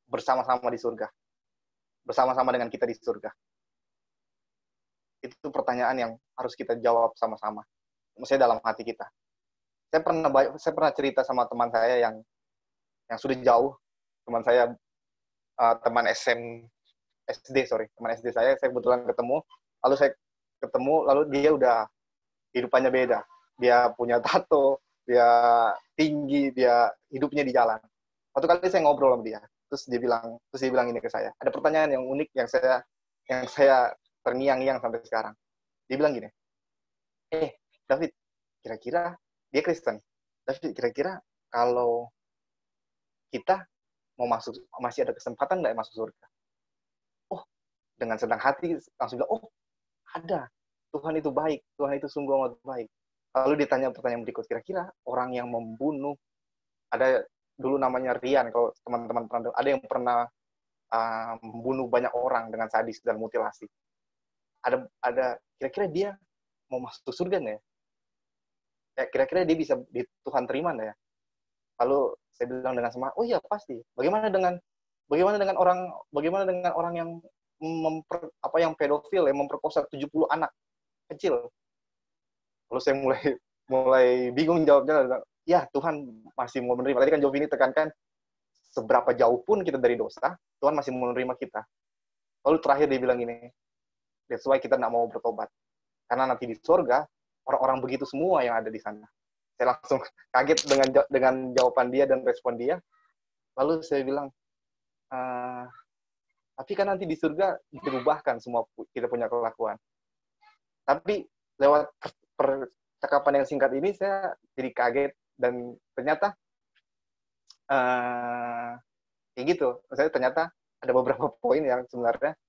bersama-sama di surga, bersama-sama dengan kita di surga? Itu pertanyaan yang harus kita jawab sama-sama, maksudnya dalam hati kita. Saya pernah cerita sama teman saya yang sudah jauh, teman saya, teman SD saya kebetulan ketemu, lalu dia udah hidupannya beda. Dia punya tato, dia tinggi, dia hidupnya di jalan. Waktu kali saya ngobrol sama dia, terus dia bilang ini ke saya. Ada pertanyaan yang unik yang saya terngiang-ngiang sampai sekarang. Dia bilang gini, David, kira-kira dia Kristen. David, kira-kira kalau kita mau masuk, masih ada kesempatan nggak masuk surga? Oh, dengan senang hati langsung bilang, oh ada. Tuhan itu baik, Tuhan itu sungguh amat baik. Lalu ditanya pertanyaan berikut, kira-kira orang yang membunuh, ada dulu namanya Rian, kalau teman-teman pernah, ada yang pernah membunuh banyak orang dengan sadis dan mutilasi. Ada kira-kira dia mau masuk surga nggak ya? Kira-kira dia bisa Tuhan terima nggak ya? Lalu saya bilang dengan semangat, oh iya pasti. Bagaimana dengan orang yang yang pedofil, yang memperkosa 70 anak kecil? Lalu saya mulai bingung jawabnya. Ya, Tuhan masih mau menerima. Tadi kan Jovini tekankan, seberapa jauh pun kita dari dosa, Tuhan masih mau menerima kita. Lalu terakhir dia bilang gini, that's why kita nggak mau bertobat. Karena nanti di surga, orang-orang begitu semua yang ada di sana. Saya langsung kaget dengan jawaban dia dan respon dia. Lalu saya bilang, tapi kan nanti di surga dirubahkan semua kita punya kelakuan. Tapi lewat percakapan yang singkat ini, saya jadi kaget. Dan ternyata kayak gitu. Saya ternyata ada beberapa poin yang sebenarnya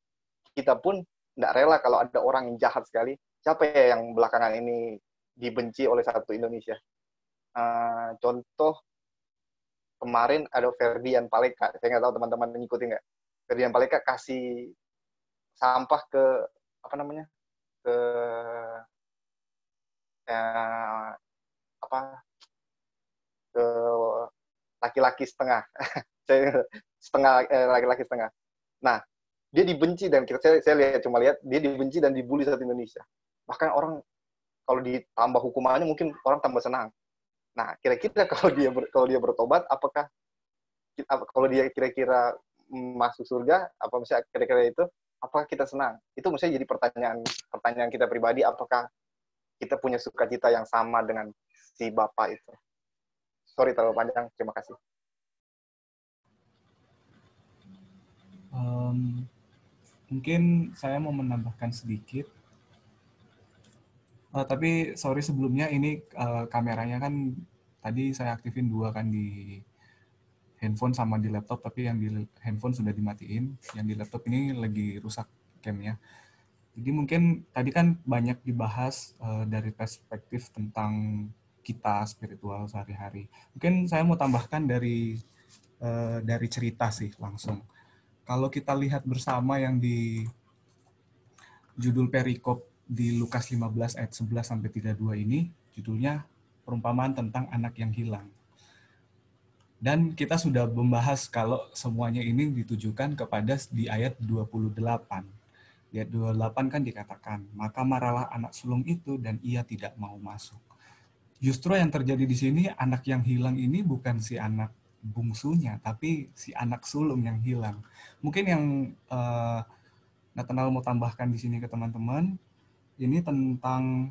kita pun tidak rela kalau ada orang yang jahat sekali. Siapa ya yang belakangan ini dibenci oleh satu Indonesia? Contoh kemarin ada Ferdian Paleka. Saya nggak tahu teman-teman ngikutin nggak. Ferdian Paleka kasih sampah ke ke laki-laki setengah. Laki-laki setengah. Nah, dia dibenci dan saya lihat dia dibenci dan dibully satu Indonesia. Bahkan orang kalau ditambah hukumannya mungkin orang tambah senang. Nah, kira-kira kalau dia bertobat, apakah kalau dia kira-kira masuk surga, apa misalnya kira-kira itu, apakah kita senang? Itu misalnya jadi pertanyaan kita pribadi, apakah kita punya sukacita yang sama dengan si Bapak itu? Sorry terlalu panjang, terima kasih. Mungkin saya mau menambahkan sedikit. Tapi sorry sebelumnya, ini kameranya kan tadi saya aktifin 2 kan di handphone sama di laptop, tapi yang di handphone sudah dimatiin, yang di laptop ini lagi rusak camnya. Jadi mungkin tadi kan banyak dibahas dari perspektif tentang kita spiritual sehari-hari. Mungkin saya mau tambahkan dari cerita sih langsung. Kalau kita lihat bersama yang di judul perikop di Lukas 15 ayat 11 sampai 32 ini, judulnya perumpamaan tentang anak yang hilang. Dan kita sudah membahas kalau semuanya ini ditujukan kepada di ayat 28. Di ayat 28 kan dikatakan, maka marahlah anak sulung itu dan ia tidak mau masuk. Justru yang terjadi di sini, anak yang hilang ini bukan si anak bungsunya, tapi si anak sulung yang hilang. Mungkin yang Nathanael mau tambahkan di sini ke teman-teman, ini tentang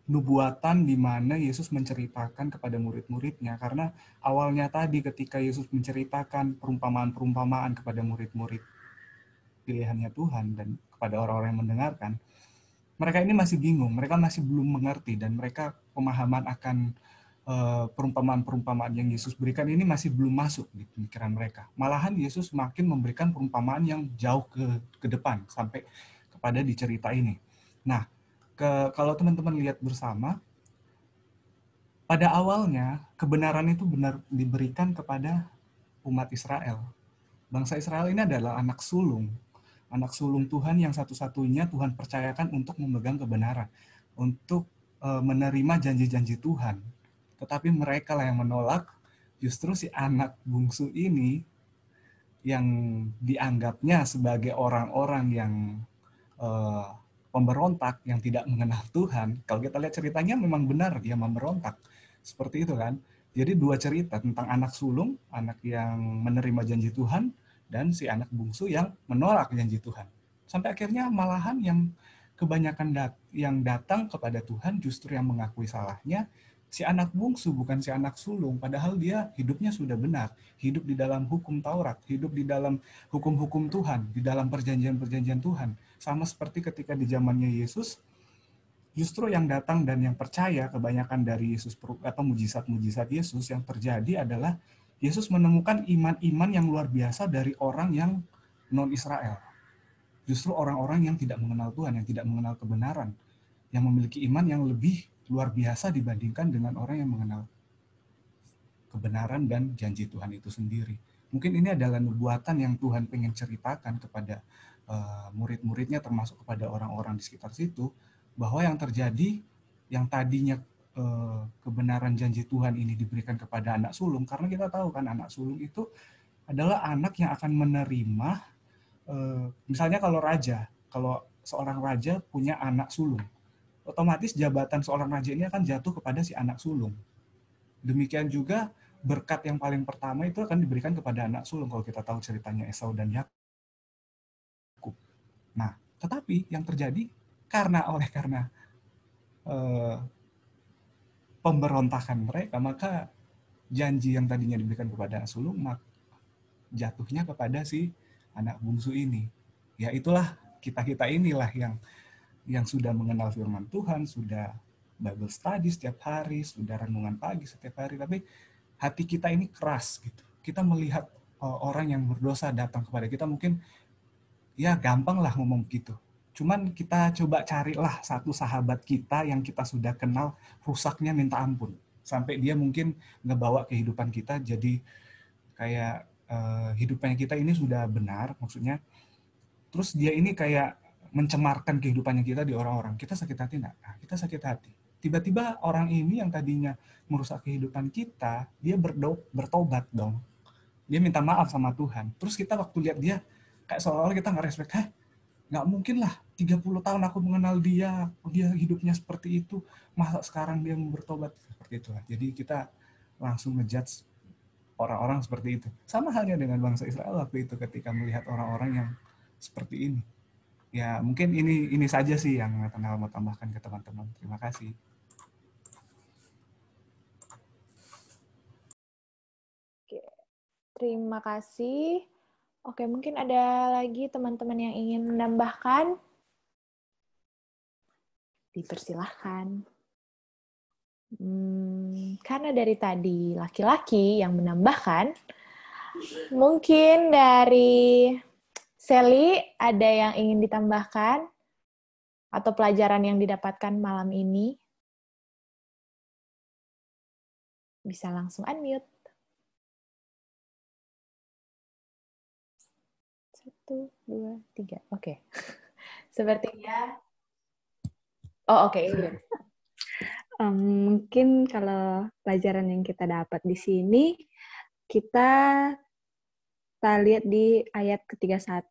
nubuatan di mana Yesus menceritakan kepada murid-muridnya. Karena awalnya tadi ketika Yesus menceritakan perumpamaan-perumpamaan kepada murid-murid pilihannya Tuhan dan kepada orang-orang yang mendengarkan, mereka ini masih bingung, mereka masih belum mengerti, dan mereka pemahaman akan perumpamaan-perumpamaan yang Yesus berikan ini masih belum masuk di pemikiran mereka. Malahan Yesus makin memberikan perumpamaan yang jauh ke depan sampai kepada di cerita ini. Nah, kalau teman-teman lihat bersama, pada awalnya kebenaran itu benar diberikan kepada umat Israel. Bangsa Israel ini adalah anak sulung Tuhan yang satu-satunya Tuhan percayakan untuk memegang kebenaran, untuk menerima janji-janji Tuhan. Tetapi mereka lah yang menolak. Justru si anak bungsu ini yang dianggapnya sebagai orang-orang yang pemberontak, yang tidak mengenal Tuhan. Kalau kita lihat ceritanya memang benar dia memberontak. Seperti itu kan. Jadi dua cerita tentang anak sulung, anak yang menerima janji Tuhan, dan si anak bungsu yang menolak janji Tuhan. Sampai akhirnya malahan yang kebanyakan yang datang kepada Tuhan justru yang mengakui salahnya si anak bungsu, bukan si anak sulung. Padahal dia hidupnya sudah benar, hidup di dalam hukum Taurat, hidup di dalam hukum-hukum Tuhan, di dalam perjanjian-perjanjian Tuhan. Sama seperti ketika di zamannya Yesus, justru yang datang dan yang percaya kebanyakan dari Yesus atau mujizat-mujizat Yesus yang terjadi adalah Yesus menemukan iman-iman yang luar biasa dari orang yang non-Israel. Justru orang-orang yang tidak mengenal Tuhan, yang tidak mengenal kebenaran, yang memiliki iman yang lebih luar biasa dibandingkan dengan orang yang mengenal kebenaran dan janji Tuhan itu sendiri. Mungkin ini adalah nubuatan yang Tuhan pengen ceritakan kepada murid-muridnya, termasuk kepada orang-orang di sekitar situ, bahwa yang terjadi, yang tadinya kebenaran janji Tuhan ini diberikan kepada anak sulung, karena kita tahu kan anak sulung itu adalah anak yang akan menerima, misalnya kalau seorang raja punya anak sulung, otomatis jabatan seorang raja ini akan jatuh kepada si anak sulung. Demikian juga berkat yang paling pertama itu akan diberikan kepada anak sulung, kalau kita tahu ceritanya Esau dan Yakub. Nah, tetapi yang terjadi karena pemberontakan mereka, maka janji yang tadinya diberikan kepada anak sulung jatuhnya kepada si anak bungsu ini. Ya itulah kita inilah yang sudah mengenal firman Tuhan, sudah Bible study setiap hari, sudah renungan pagi setiap hari, tapi hati kita ini keras gitu. Kita melihat orang yang berdosa datang kepada kita, mungkin ya gampang lah ngomong begitu. Cuman kita coba carilah satu sahabat kita yang kita sudah kenal rusaknya minta ampun. Sampai dia mungkin ngebawa kehidupan kita jadi kayak hidupnya kita ini sudah benar, maksudnya. Terus dia ini kayak mencemarkan kehidupannya kita di orang-orang. Kita sakit hati enggak? Nah, kita sakit hati. Tiba-tiba orang ini yang tadinya merusak kehidupan kita, dia bertobat dong. Dia minta maaf sama Tuhan. Terus kita waktu lihat dia, kayak seolah-olah kita nggak respect. Nggak mungkin lah, 30 tahun aku mengenal dia hidupnya seperti itu, masa sekarang dia mau bertobat? Seperti itulah. Jadi kita langsung ngejudge orang-orang seperti itu. Sama halnya dengan bangsa Israel waktu itu ketika melihat orang-orang yang seperti ini. Ya mungkin ini saja sih yang Nathanael mau tambahkan ke teman-teman. Terima kasih. Oke, terima kasih. Oke, mungkin ada lagi teman-teman yang ingin menambahkan. Dipersilahkan. Karena dari tadi laki-laki yang menambahkan, mungkin dari Sally ada yang ingin ditambahkan atau pelajaran yang didapatkan malam ini. Bisa langsung unmute. 1, 2, 3. Oke. Sepertinya. Oh, oke. Mungkin kalau pelajaran yang kita dapat di sini, kita lihat di ayat ke-31,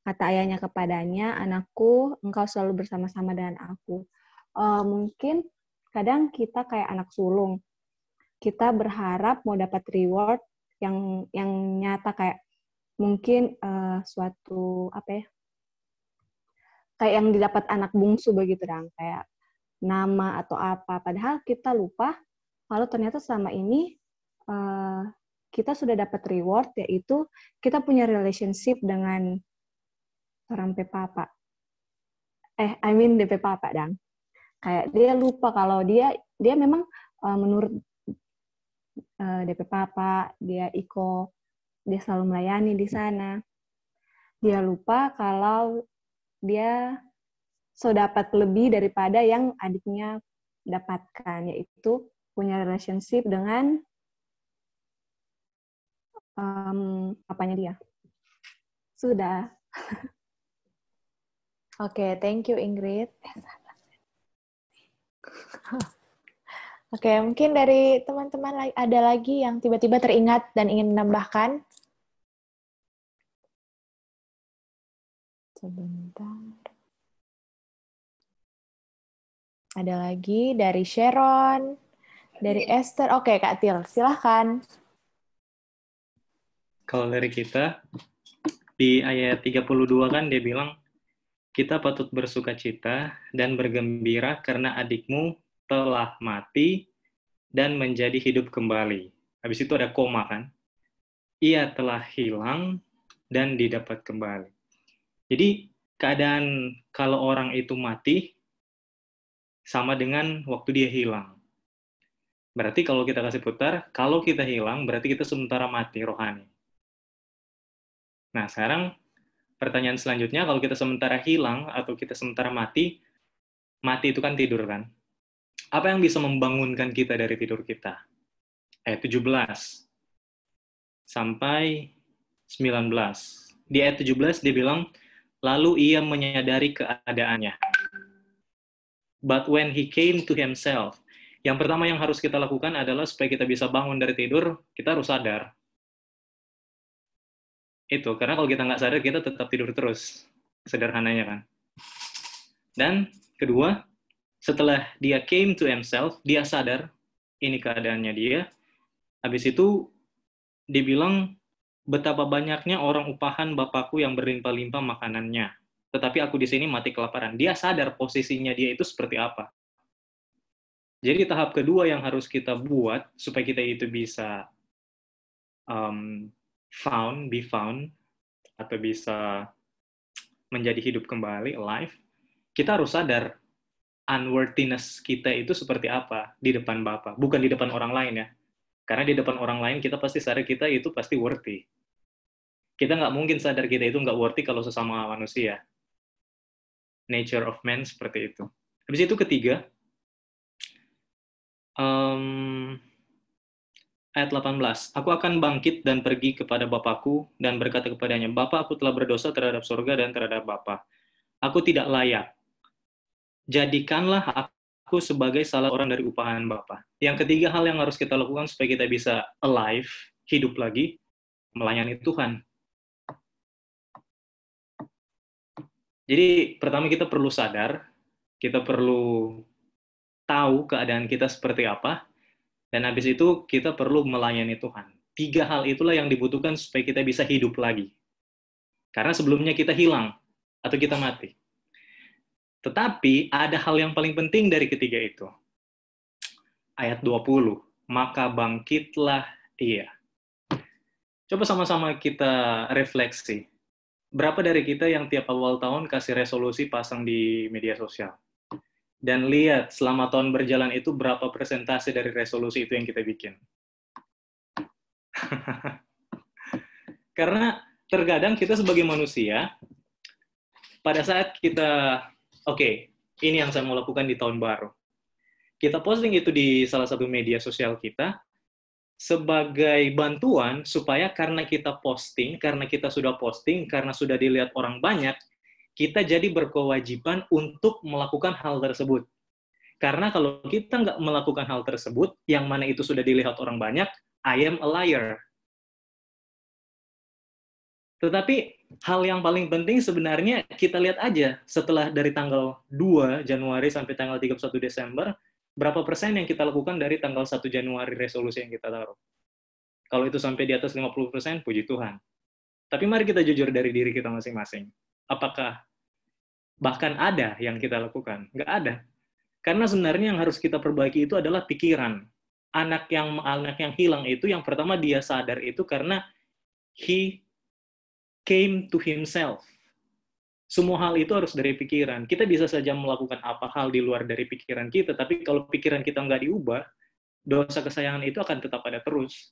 kata ayahnya kepadanya, "Anakku, engkau selalu bersama-sama dengan aku." Mungkin kadang kita kayak anak sulung. Kita berharap mau dapat reward yang nyata, kayak mungkin suatu kayak yang didapat anak bungsu begitu dong, kayak nama atau apa. Padahal kita lupa kalau ternyata selama ini kita sudah dapat reward, yaitu kita punya relationship dengan orang Papa. DP Papa dong. Kayak dia lupa kalau dia memang menurut DP Papa, dia Iko, dia selalu melayani di sana. Dia lupa kalau dia dapat lebih daripada yang adiknya dapatkan, yaitu punya relationship dengan papanya dia. Sudah. Oke, thank you Ingrid. Oke, mungkin dari teman-teman ada lagi yang tiba-tiba teringat dan ingin menambahkan? Sebentar. Ada lagi dari Sharon, dari Esther. Oke, Kak Til, silahkan. Kalau dari kita, di ayat 32 kan dia bilang, kita patut bersukacita dan bergembira karena adikmu telah mati dan menjadi hidup kembali. Habis itu ada koma kan. Ia telah hilang dan didapat kembali. Jadi keadaan kalau orang itu mati sama dengan waktu dia hilang. Berarti kalau kita kasih putar, kalau kita hilang berarti kita sementara mati rohani. Nah sekarang pertanyaan selanjutnya, kalau kita sementara hilang atau kita sementara mati itu kan tidur kan. Apa yang bisa membangunkan kita dari tidur kita? Ayat 17 sampai 19. Di ayat 17 dia bilang, lalu ia menyadari keadaannya. But when he came to himself, yang pertama yang harus kita lakukan adalah supaya kita bisa bangun dari tidur, kita harus sadar. Itu, karena kalau kita nggak sadar, kita tetap tidur terus. Sederhananya kan. Dan kedua, setelah dia came to himself, dia sadar, ini keadaannya dia. Habis itu, dibilang, betapa banyaknya orang upahan Bapakku yang berlimpah-limpah makanannya. Tetapi aku di sini mati kelaparan. Dia sadar posisinya dia itu seperti apa. Jadi tahap kedua yang harus kita buat, supaya kita itu bisa be found, atau bisa menjadi hidup kembali, alive, kita harus sadar unworthiness kita itu seperti apa di depan Bapa, bukan di depan orang lain ya. Karena di depan orang lain kita pasti sadar kita itu pasti worthy. Kita nggak mungkin sadar kita itu nggak worthy kalau sesama manusia. Nature of man seperti itu. Habis itu ketiga, ayat 18, aku akan bangkit dan pergi kepada Bapakku dan berkata kepadanya, Bapa, aku telah berdosa terhadap surga dan terhadap Bapa. Aku tidak layak. Jadikanlah aku sebagai salah orang dari upahan Bapa. Yang ketiga hal yang harus kita lakukan supaya kita bisa alive, hidup lagi, melayani Tuhan. Jadi pertama kita perlu sadar, kita perlu tahu keadaan kita seperti apa, dan habis itu kita perlu melayani Tuhan. 3 hal itulah yang dibutuhkan supaya kita bisa hidup lagi. Karena sebelumnya kita hilang atau kita mati. Tetapi ada hal yang paling penting dari ketiga itu. Ayat 20, maka bangkitlah ia. Coba sama-sama kita refleksi. Berapa dari kita yang tiap awal tahun kasih resolusi pasang di media sosial? Dan lihat selama tahun berjalan itu berapa persentase dari resolusi itu yang kita bikin. Karena terkadang kita sebagai manusia, pada saat kita, ini yang saya mau lakukan di tahun baru. Kita posting itu di salah satu media sosial kita, sebagai bantuan supaya karena kita posting, karena kita sudah posting, karena sudah dilihat orang banyak, kita jadi berkewajiban untuk melakukan hal tersebut. Karena kalau kita nggak melakukan hal tersebut, yang mana itu sudah dilihat orang banyak, I am a liar. Tetapi hal yang paling penting sebenarnya kita lihat aja setelah dari tanggal 2 Januari sampai tanggal 31 Desember, berapa persen yang kita lakukan dari tanggal 1 Januari resolusi yang kita taruh. Kalau itu sampai di atas 50%, puji Tuhan. Tapi mari kita jujur dari diri kita masing-masing. Apakah bahkan ada yang kita lakukan? Nggak ada. Karena sebenarnya yang harus kita perbaiki itu adalah pikiran. Anak yang hilang itu, yang pertama dia sadar itu karena he came to himself. Semua hal itu harus dari pikiran. Kita bisa saja melakukan apa hal di luar dari pikiran kita, tapi kalau pikiran kita nggak diubah, dosa kesayangan itu akan tetap ada terus.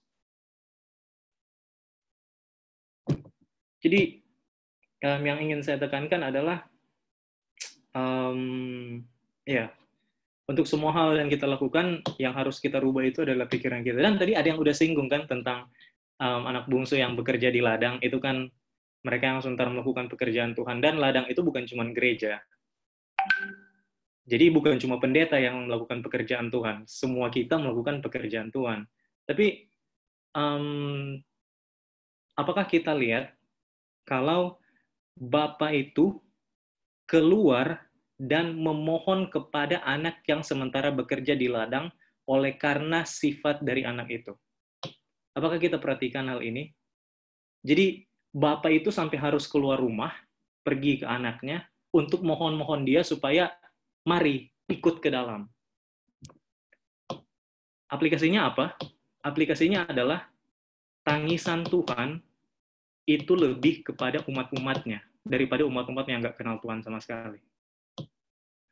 Jadi yang ingin saya tekankan adalah ya, untuk semua hal yang kita lakukan, yang harus kita rubah itu adalah pikiran kita. Dan tadi ada yang udah singgung kan tentang anak bungsu yang bekerja di ladang, itu kan mereka yang sebentar melakukan pekerjaan Tuhan. Dan ladang itu bukan cuma gereja. Jadi bukan cuma pendeta yang melakukan pekerjaan Tuhan. Semua kita melakukan pekerjaan Tuhan. Tapi apakah kita lihat kalau Bapak itu keluar dan memohon kepada anak yang sementara bekerja di ladang oleh karena sifat dari anak itu? Apakah kita perhatikan hal ini? Jadi Bapak itu sampai harus keluar rumah, pergi ke anaknya, untuk mohon-mohon dia supaya mari ikut ke dalam. Aplikasinya apa? Aplikasinya adalah tangisan Tuhan itu lebih kepada umat-umatnya daripada umat-umat yang nggak kenal Tuhan sama sekali.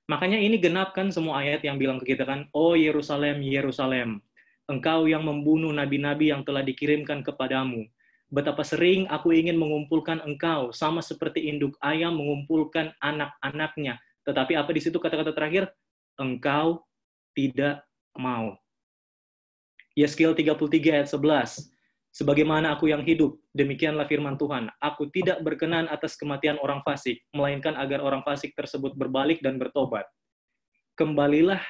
Makanya ini genapkan semua ayat yang bilang ke kita kan, oh Yerusalem, Yerusalem, engkau yang membunuh nabi-nabi yang telah dikirimkan kepadamu. Betapa sering aku ingin mengumpulkan engkau, sama seperti induk ayam mengumpulkan anak-anaknya. Tetapi apa di situ kata-kata terakhir? Engkau tidak mau. Yeskiel 33 ayat 11. Sebagaimana aku yang hidup, demikianlah firman Tuhan. Aku tidak berkenan atas kematian orang fasik, melainkan agar orang fasik tersebut berbalik dan bertobat. Kembalilah,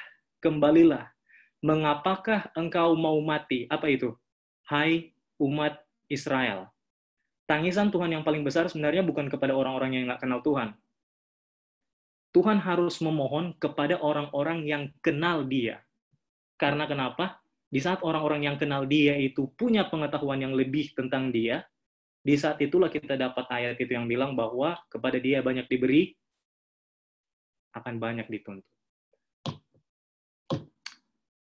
kembalilah. Mengapakah engkau mau mati? Apa itu? Hai umat Israel. Tangisan Tuhan yang paling besar sebenarnya bukan kepada orang-orang yang nggak kenal Tuhan. Tuhan harus memohon kepada orang-orang yang kenal Dia. Karena kenapa? Di saat orang-orang yang kenal Dia itu punya pengetahuan yang lebih tentang Dia, di saat itulah kita dapat ayat itu yang bilang bahwa kepada Dia banyak diberi, akan banyak dituntut.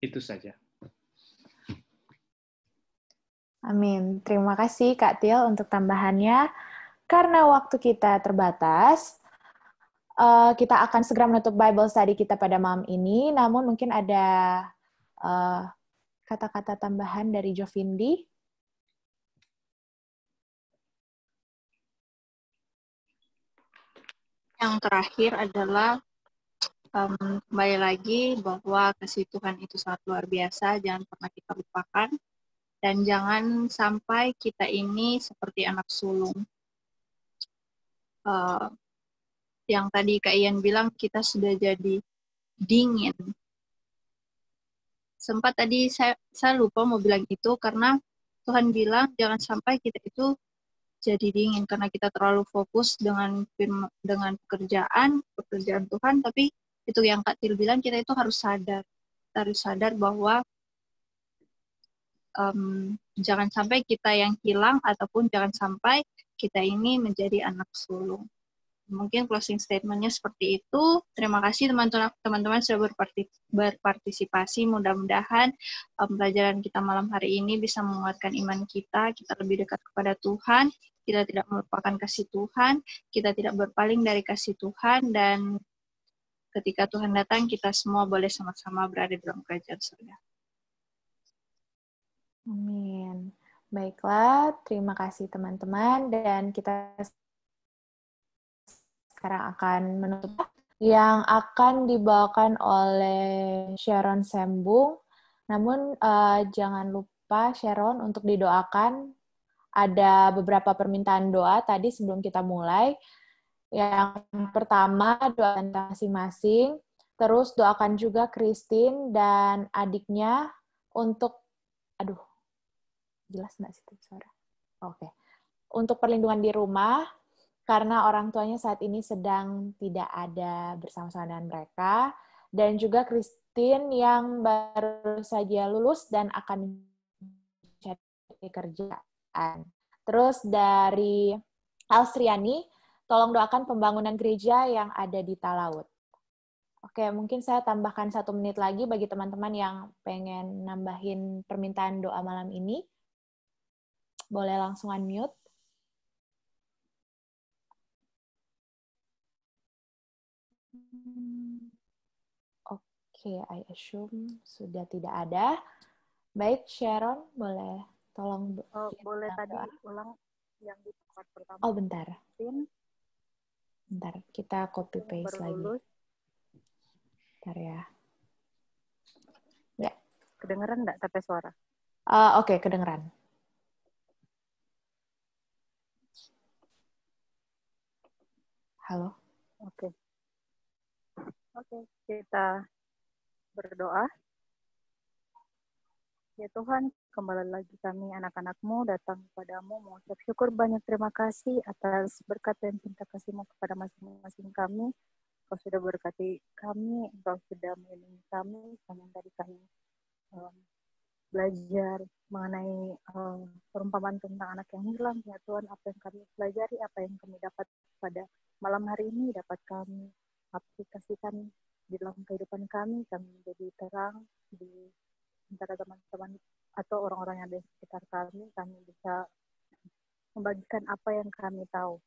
Itu saja. Amin. Terima kasih Kak Til untuk tambahannya. Karena waktu kita terbatas, kita akan segera menutup Bible Study kita pada malam ini, namun mungkin ada kata-kata tambahan dari Jovindi. Yang terakhir adalah kembali lagi bahwa kasih Tuhan itu sangat luar biasa, jangan pernah kita lupakan, dan jangan sampai kita ini seperti anak sulung. Yang tadi Kak Ian bilang, kita sudah jadi dingin. Sempat tadi saya lupa mau bilang itu, karena Tuhan bilang jangan sampai kita itu jadi dingin, karena kita terlalu fokus dengan pekerjaan Tuhan, tapi itu yang Kak Til bilang, kita itu harus sadar. Kita harus sadar bahwa jangan sampai kita yang hilang, ataupun jangan sampai kita ini menjadi anak sulung. Mungkin closing statement-nya seperti itu. Terima kasih teman-teman sudah berpartisipasi. Mudah-mudahan pelajaran kita malam hari ini bisa menguatkan iman kita lebih dekat kepada Tuhan, kita tidak melupakan kasih Tuhan, kita tidak berpaling dari kasih Tuhan, dan ketika Tuhan datang, kita semua boleh sama-sama berada dalam kerajaan surga. Amin. Baiklah, terima kasih teman-teman, dan kita sekarang akan menutup yang akan dibawakan oleh Sharon Sembung. Namun jangan lupa Sharon untuk didoakan. Ada beberapa permintaan doa tadi sebelum kita mulai. Yang pertama doa tentang masing-masing. Terus doakan juga Christine dan adiknya untuk, jelas nggak sih suara? Oke. Untuk perlindungan di rumah, karena orang tuanya saat ini sedang tidak ada bersama-sama dengan mereka, dan juga Christine yang baru saja lulus dan akan mencari kerjaan. Terus dari Alstriani, tolong doakan pembangunan gereja yang ada di Talaut. Oke, mungkin saya tambahkan 1 menit lagi bagi teman-teman yang pengen nambahin permintaan doa malam ini. Boleh langsung unmute. Oke, I assume sudah tidak ada. Baik, Sharon, boleh tolong Boleh dalam tadi doa. ulang yang di part pertama. Oh, bentar. Tin, Bentar, kita copy yang baru paste lagi. lulus. Bentar ya. Ya. Kedengeran nggak tapi suara? Oke, kedengeran. Halo. Oke. Oke, kita berdoa. Ya Tuhan, kembali lagi kami anak-anak-Mu datang kepadamu mengucap syukur banyak terima kasih atas berkat dan cinta kasih-Mu kepada masing-masing kami. Kau sudah berkati kami, Engkau sudah melindungi kami, sampai tadi kami belajar mengenai perumpamaan tentang anak yang hilang. Ya Tuhan, apa yang kami pelajari, apa yang kami dapat pada malam hari ini, dapat kami aplikasikan di dalam kehidupan kami menjadi terang di antara teman-teman atau orang-orang yang ada di sekitar kami bisa membagikan apa yang kami tahu.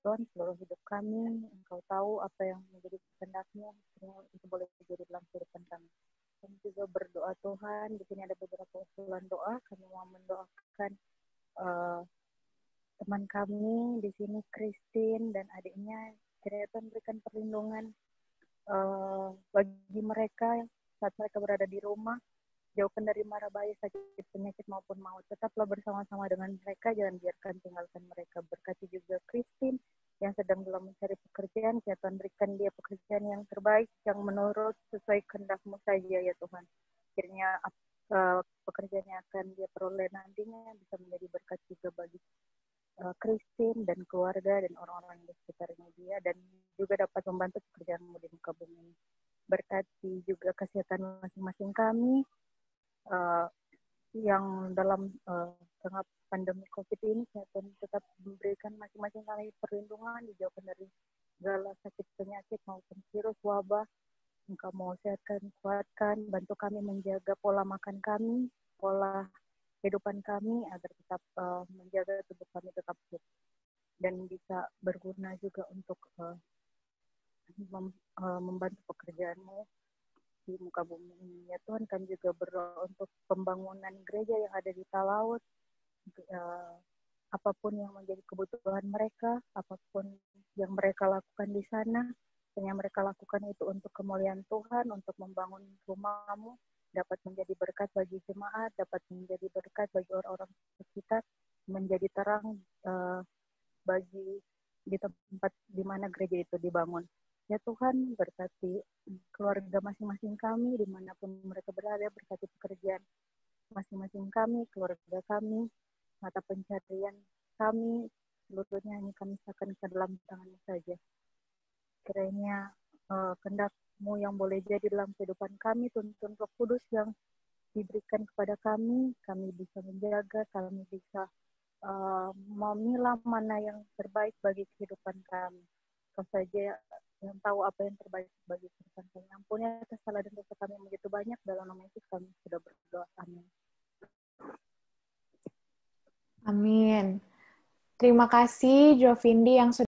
Tuhan, seluruh hidup kami, Engkau tahu apa yang menjadi kehendak-Mu, semua itu boleh terjadi dalam kehidupan kami. Kami juga berdoa Tuhan, di sini ada beberapa usulan doa, kami mau mendoakan teman kami di sini, Christine dan adiknya, kiranya Tuhan berikan perlindungan bagi mereka saat mereka berada di rumah, jauhkan dari mara bahaya, sakit, penyakit maupun maut. Tetaplah bersama-sama dengan mereka, jangan biarkan tinggalkan mereka. Berkati juga Christine yang sedang dalam mencari pekerjaan, ya Tuhan berikan dia pekerjaan yang terbaik, yang menurut sesuai kehendak-Mu saja ya Tuhan. Akhirnya pekerjaannya akan dia peroleh nantinya bisa menjadi berkat juga bagi Christine dan keluarga dan orang-orang di sekitarnya dia, dan juga dapat membantu pekerjaan-Mu di muka bumi ini. Berkati juga kesehatan masing-masing kami, yang dalam tengah pandemi COVID ini, Tuhan tetap memberikan masing-masing kami perlindungan, dijauhkan dari segala sakit penyakit maupun virus wabah. Engkau mau sehatkan, kuatkan, bantu kami menjaga pola makan kami, pola kehidupan kami agar tetap menjaga tubuh kami tetap fit dan bisa berguna juga untuk membantu pekerjaan-Mu di muka bumi ini. Ya Tuhan, kami juga berdoa untuk pembangunan gereja yang ada di Talaut, apapun yang menjadi kebutuhan mereka, apapun yang mereka lakukan di sana, yang mereka lakukan itu untuk kemuliaan Tuhan, untuk membangun rumah-Mu, dapat menjadi berkat bagi jemaat, dapat menjadi berkat bagi orang-orang sekitar, menjadi terang bagi di tempat di mana gereja itu dibangun. Ya Tuhan, berkati keluarga masing-masing kami, dimanapun mereka berada, berkati pekerjaan masing-masing kami, keluarga kami, mata pencarian kami, seluruhnya hanya kami serahkan ke dalam tangan-Mu saja. Kiranya kehendak-Mu yang boleh jadi dalam kehidupan kami, tuntun Roh Kudus yang diberikan kepada kami bisa menjaga, kami bisa memilah mana yang terbaik bagi kehidupan kami. Kau saja yang tahu apa yang terbaik bagi kehidupan kami. Ampuni atas salah dan dosa kami yang begitu banyak, dalam nama Yesus kami sudah berdoa. Amin. Amin. Terima kasih Jovindi yang sudah